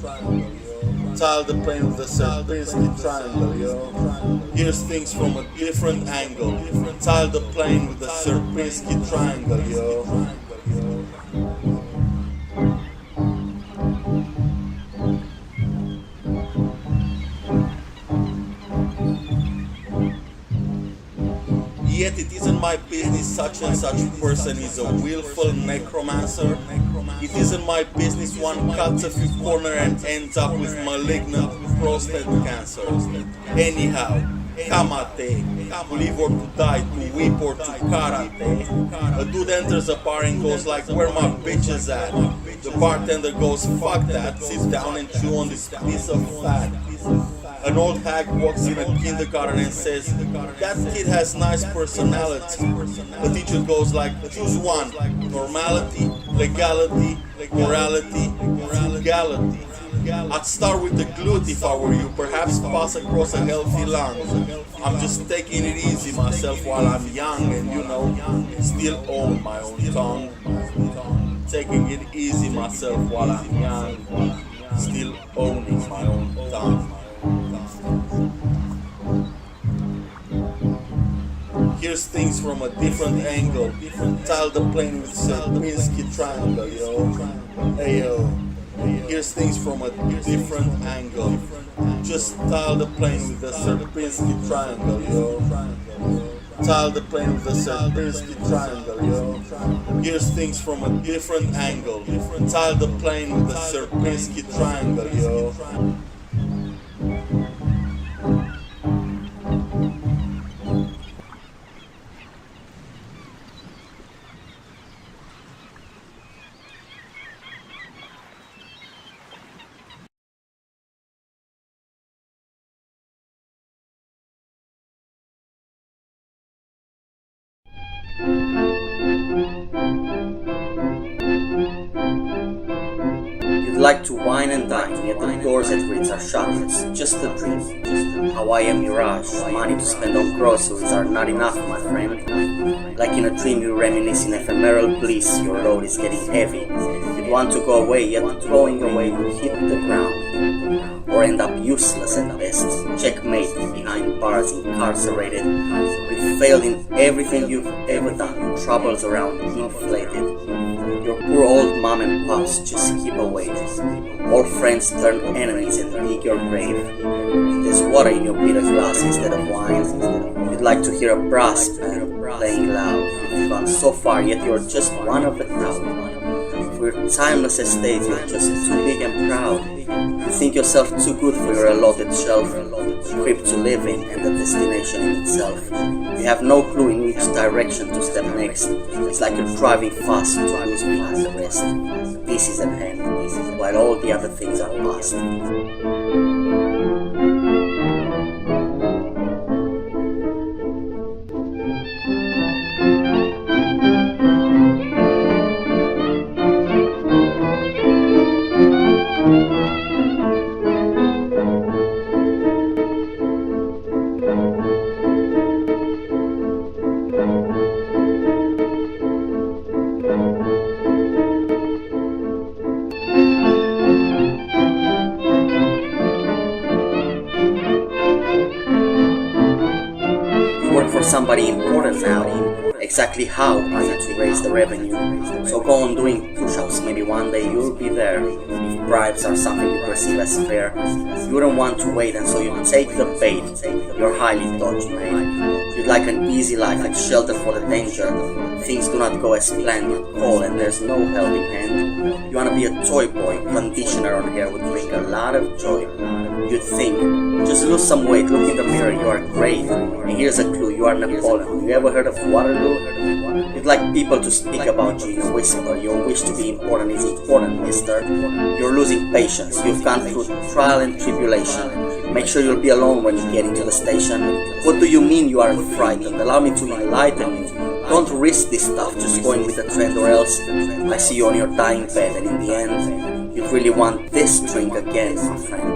Tile the plane with the Sierpinski triangle, yo. Here's things from a different angle. Tile the plane with the Sierpinski triangle, yo. Yet it isn't my business such and such person is a willful necromancer. It isn't my business one cuts a few corners and ends up with malignant prostate cancer. Anyhow, kamate, to live or to die, to whip or to karate. A dude enters a bar and goes like, where my bitch is at? The bartender goes, fuck that, sits down and chew on this piece of fat. An old hag walks in a kindergarten and says, that kid has nice personality. The teacher goes like, choose one, normality, legality, morality, frugality. I'd start with the glute if I were you, perhaps pass across a healthy lung. I'm just taking it easy myself while I'm young and, you know, still own my own tongue. Taking it easy myself while I'm young, still owning my own tongue. Here's things from a different angle. Tile the plane with Sierpinski triangle, yo. Hey yo. Here's things from a different angle. Just tile the plane with the Sierpinski triangle, yo. Tile the plane with the Sierpinski triangle, yo. Here's things from a different angle. Tile the plane with the Sierpinski triangle, yo. You'd like to wine and dine, yet the doors at Ritz are shut. It's just a dream. Hawaiian mirage, money to spend on groceries are not enough, my friend. Like in a dream you reminisce in ephemeral bliss, your load is getting heavy. You'd want to go away, yet going away will hit the ground. Or end up useless at best. Checkmate, behind bars, incarcerated. We've failed in everything you've ever done. Troubles around, inflated. Your poor old mom and pops just keep away. All friends turn enemies and dig your grave. There's water in your bitter glass instead of wine. You'd like to hear a brass band playing loud. You've gone so far, yet you're just one of the crowd. For your timeless estate, you're just too big and proud. You think yourself too good for your allotted shelf, crib to live in and the destination in itself. You have no clue in which direction to step next. It's like you're driving fast to lose behind the rest. This is at hand, while all the other things are past. Somebody important now. Exactly how are you to raise the revenue? So go on doing push-ups, maybe one day you'll be there. If bribes are something you perceive as fair, you wouldn't want to wait, and so you take the bait. You're highly dodgy, mate. You'd like an easy life, like shelter for the danger. Things do not go as planned, you call and there's no helping hand. You wanna be a toy boy, conditioner on hair would bring a lot of joy. You'd think, just lose some weight, look in the mirror, you are great. And here's a clue, you are Napoleon. You ever heard of Waterloo? You'd like people to speak about you in a whisper. Your wish to be important is important, mister. You're losing patience, you've gone through trial and tribulation. Make sure you'll be alone when you get into the station. What do you mean you aren't frightened? Allow me to enlighten you. Don't risk this stuff just going with the trend, or else I see you on your dying bed, and in the end, you'd really want this drink again, my friend.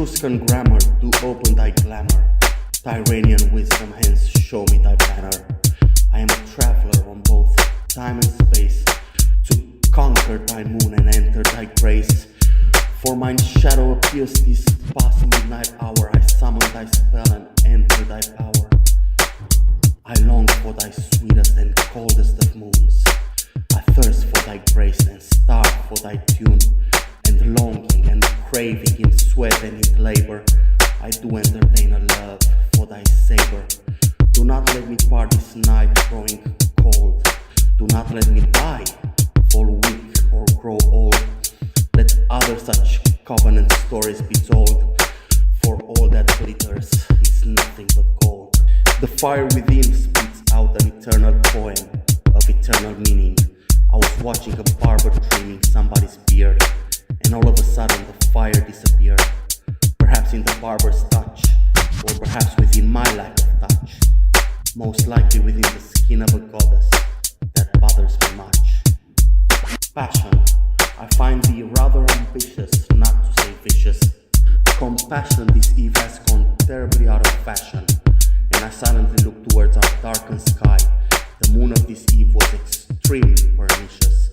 Etruscan grammar do open thy glamour. Tyranian wisdom hence show me thy banner. I am a traveler on both time and space, to conquer thy moon and enter thy grace. For mine shadow appears this past midnight hour. I summon thy spell and enter thy power. I long for thy sweetest and coldest of moons. I thirst for thy grace and starve for thy tune. And longing and craving in sweat and in labor, I do entertain a love for thy savor. Do not let me part this night growing cold. Do not let me die, fall weak or grow old. Let other such covenant stories be told, for all that glitters is nothing but gold. The fire within spits out an eternal poem of eternal meaning. I was watching a barber trimming somebody's beard, and all of a sudden the fire disappeared. Perhaps in the barber's touch, or perhaps within my lack of touch. Most likely within the skin of a goddess that bothers me much. Passion, I find thee rather ambitious, not to say vicious. Compassion this eve has gone terribly out of fashion, and I silently look towards our darkened sky. The moon of this eve was extremely pernicious,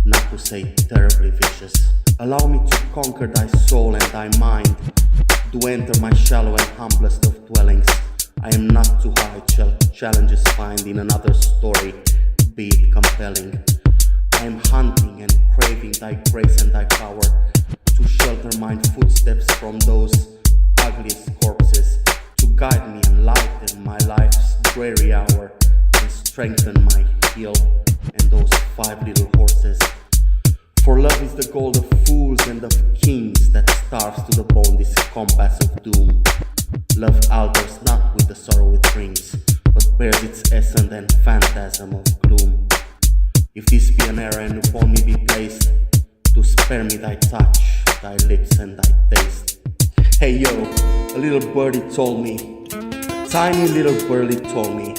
not to say terribly vicious. Allow me to conquer thy soul and thy mind, to enter my shallow and humblest of dwellings. I am not too high, challenges find in another story, be it compelling. I am hunting and craving thy grace and thy power, to shelter mine footsteps from those ugliest corpses, to guide me and lighten my life's dreary hour, and strengthen my heel and those 5 little horses. For love is the gold of fools and of kings, that starves to the bone this compass of doom. Love alters not with the sorrow it brings, but bears its essence and phantasm of gloom. If this be an error and upon me be placed, to spare me thy touch, thy lips and thy taste. Hey yo, a little birdie told me, a tiny little birdie told me,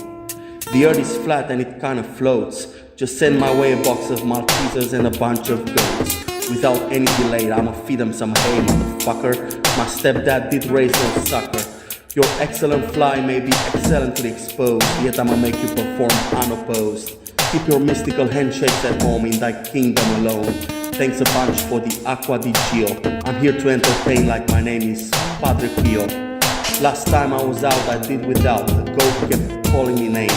the earth is flat and it kinda floats. Just send my way a box of Maltesers and a bunch of goats. Without any delay, I'ma feed them some hay, motherfucker. My stepdad did raise no sucker. Your excellent fly may be excellently exposed, yet I'ma make you perform unopposed. Keep your mystical handshakes at home in thy kingdom alone. Thanks a bunch for the Aqua di Gio. I'm here to entertain like my name is Padre Pio. Last time I was out, I did without. The goat kept calling me names.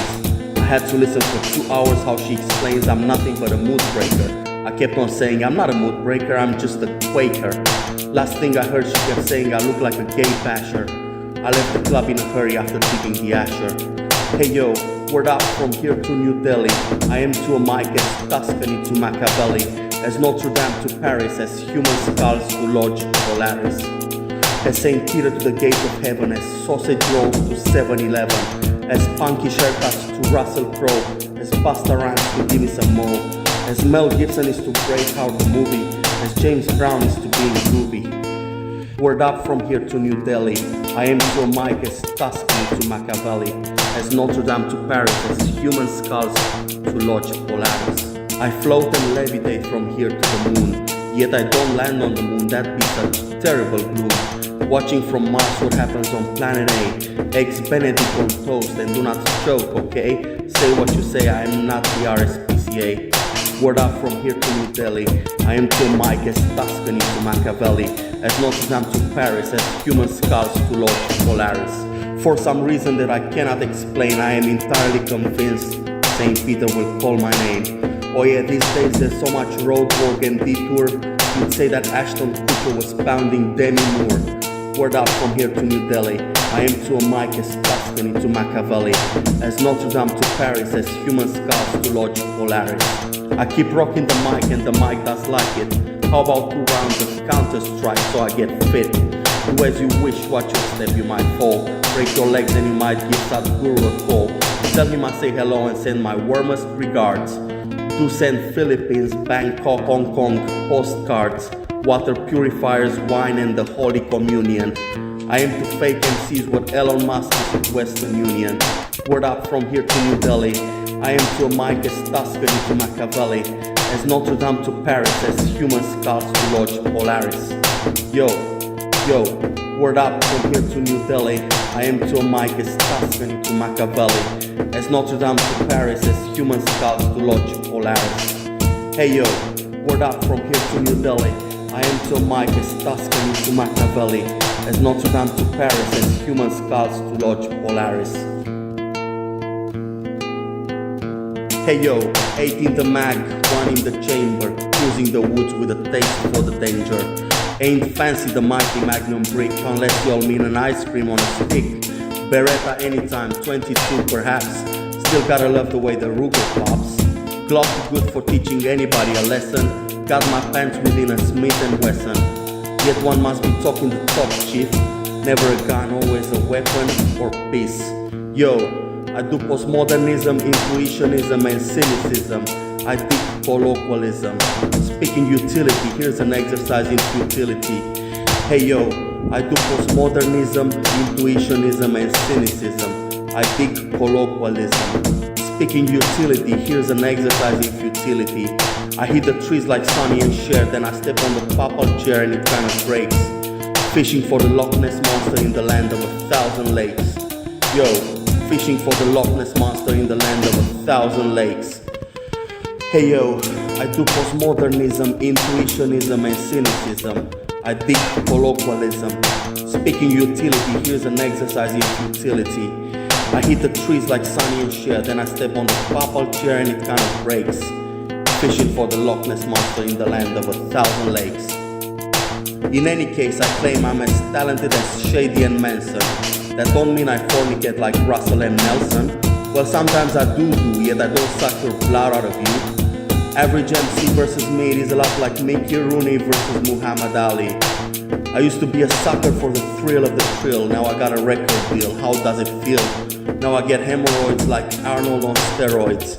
I had to listen for 2 hours how she explains I'm nothing but a mood breaker. I kept on saying I'm not a mood breaker, I'm just a Quaker. Last thing I heard, she kept saying I look like a gay basher. I left the club in a hurry after digging the Asher. Hey yo, word up from here to New Delhi. I am to a mic as Tuscany to Machiavelli, as Notre Dame to Paris, as human skulls to Lodge Polaris, as St. Peter to the gate of heaven, as sausage rolls to 7-Eleven, as punky haircuts to Russell Crowe, as pasta ranch to Give Me Some More, as Mel Gibson is to Breakout the movie, as James Brown is to being groovy. Word up from here to New Delhi. I am to a mic as Tuscany to Machiavelli, as Notre Dame to Paris, as human skulls to Lodge Polaris. I float and levitate from here to the moon, yet I don't land on the moon, that'd be such terrible gloom. Watching from Mars what happens on planet A, eggs Benedict on toast, and do not choke, okay? Say what you say, I am not the RSPCA. Word up from here to New Delhi. I am to a mic as Tuscany to Machiavelli, as Notre Dame to Paris, as human skulls to Lodge Polaris. For some reason that I cannot explain, I am entirely convinced St. Peter will call my name. Oh yeah, these days there's so much road work and detour, you'd say that Ashton Kutcher was pounding Demi Moore. Word up from here to New Delhi. I am to a mic as Tuscany to Machiavelli, as Notre Dame to Paris, as human skulls to Lodge Polaris. I keep rocking the mic and the mic does like it. How about 2 rounds of Counter-Strike so I get fit? Do as you wish, watch your step, you might fall. Break your legs and you might give Sadhguru a call. Tell him I say hello and send my warmest regards. Do send Philippines, Bangkok, Hong Kong postcards, water purifiers, wine and the Holy Communion. I am to fake MCs what Elon Musk is with Western Union. Word up from here to New Delhi. I am to a mic as Tuscany to Machiavelli, as Notre Dame to Paris, as human skulls to Lodge Polaris. Yo, Word up from here to New Delhi. I am to a mic as Tuscany to Machiavelli, as Notre Dame to Paris, as human skulls to Lodge Polaris. Hey yo, word up from here to New Delhi. I am to a mic as Tuscany to Machiavelli, as Notre Dame to Paris, as human skulls to Lodge Polaris. Hey yo, 8 in the mag, 1 in the chamber, cruising the woods with a taste for the danger. Ain't fancy the mighty magnum brick, unless y'all mean an ice cream on a stick. Beretta anytime, 22 perhaps, still gotta love the way the Ruger pops. Glock good for teaching anybody a lesson, got my pants within a Smith & Wesson. Yet one must be talking the talk, chief, never a gun, always a weapon or peace. Yo, I do postmodernism, intuitionism and cynicism. I dig colloquialism. Speaking utility, here's an exercise in futility. Hey yo, I do postmodernism, intuitionism and cynicism. I dig colloquialism. Speaking utility, here's an exercise in futility. I hit the trees like Sonny and Cher, then I step on the papal chair and it kind of breaks. Fishing for the Loch Ness Monster in the land of 1,000 lakes. Yo, fishing for the Loch Ness Monster in the land of 1,000 lakes. Hey yo, I do postmodernism, intuitionism and cynicism. I dig colloquialism. Speaking utility, here's an exercise in futility. I hit the trees like Sonny and Cher, then I step on the papal chair and it kind of breaks. Fishing for the Loch Ness Monster in the land of 1,000 lakes. In any case, I claim I'm as talented as Shady and Manson. That don't mean I fornicate like Russell and Nelson. Well, sometimes I do, yet I don't suck your blood out of you. Average MC versus me, it is a lot like Mickey Rooney versus Muhammad Ali. I used to be a sucker for the thrill of the thrill, now I got a record deal, how does it feel? Now I get hemorrhoids like Arnold on steroids.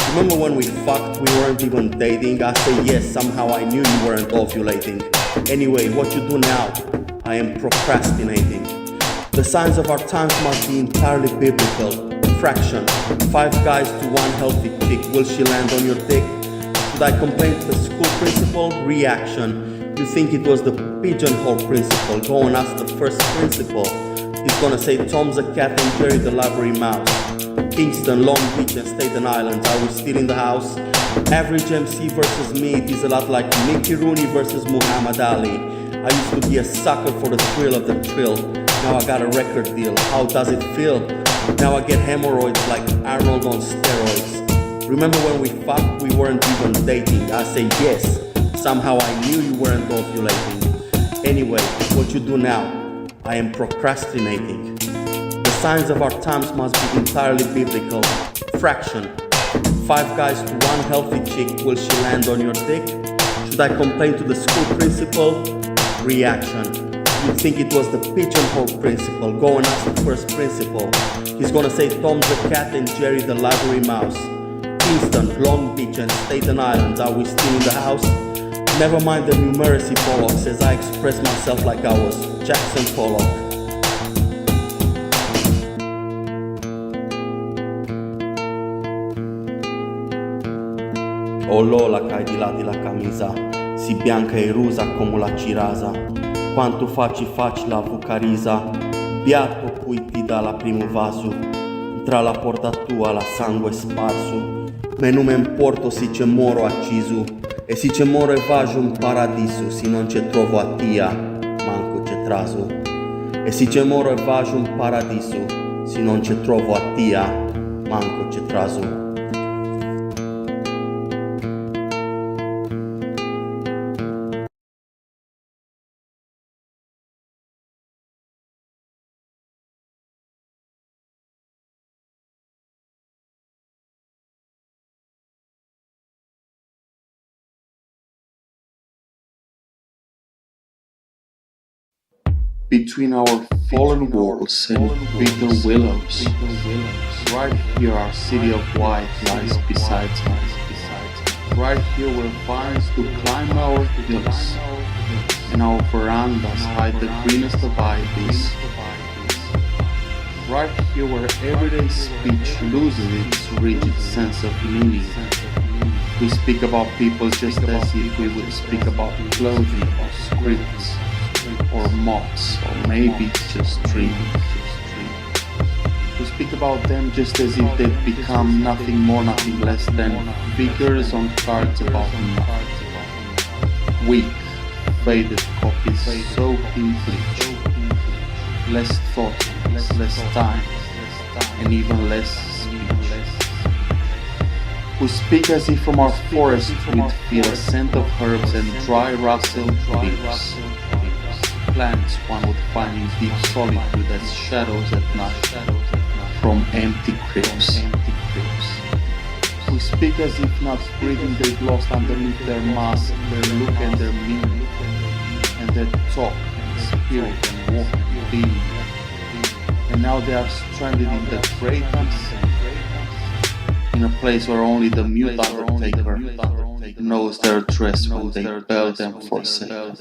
Remember when we fucked, we weren't even dating? I say yes, somehow I knew you weren't ovulating. Anyway, what you do now? I am procrastinating. The signs of our times must be entirely biblical. Fraction, 5 guys to 1 healthy chick, will she land on your dick? Should I complain to the school principal? Reaction, you think it was the pigeonhole principal, go and ask the first principal. He's gonna say Tom's a cat and Jerry the library mouse. Kingston, Long Beach and Staten Island, are we still in the house? Average MC versus me, it is a lot like Mickey Rooney versus Muhammad Ali. I used to be a sucker for the thrill of the thrill, now I got a record deal, how does it feel? Now I get hemorrhoids like Arnold on steroids. Remember when we fucked, we weren't even dating? I say yes, somehow I knew you weren't ovulating. Anyway, what you do now? I am procrastinating. The signs of our times must be entirely biblical. Fraction, 5 guys to 1 healthy chick, will she land on your dick? Should I complain to the school principal? Reaction, you think it was the pigeonhole principal, go and ask the first principal. He's gonna say Tom's the cat and Jerry the library mouse. Kingston, Long Beach and Staten Island, are we still in the house? Never mind the numeracy Pollock, as I express myself like I was Jackson Pollock. O Lola che hai di là di la camisa, si bianca e rusa come la cirasa, quanto faci la vucarisa, beato cui ti dà la primo vaso, tra la porta tua la sangue sparso, me non me importo se c'è moro acciso, e se c'è moro e vaggio un paradiso, se non c'è trovo a tia, manco c'è traso, e se c'è moro e vaggio un paradiso, se non c'è trovo a tia, manco c'è traso. Between our fallen walls and bitter willows, right here our city of white lies beside us. Right here where vines do climb our hills, and our verandas hide the greenest of ivies. Right here where everyday speech loses its rigid sense of meaning. We speak about people just as if we would speak about clothing or scripts. or moths, or maybe just dreams. We speak about them just as if they'd become nothing more, nothing less than figures on cards about nothing. Weak, faded copies, soaked in bleach. Less thought, less time, and even less speech. We speak as if from our forest we'd feel a scent of herbs and dry rustled leaves. Plants one would find in deep solitude as shadows at night from empty crypts. We speak as if not breathing they'd lost underneath their mask, their look and their meaning, and their talk, spirit and walk and being. And now they are stranded in the greatness, in a place where only the mute undertaker knows their address when they bell them for sale.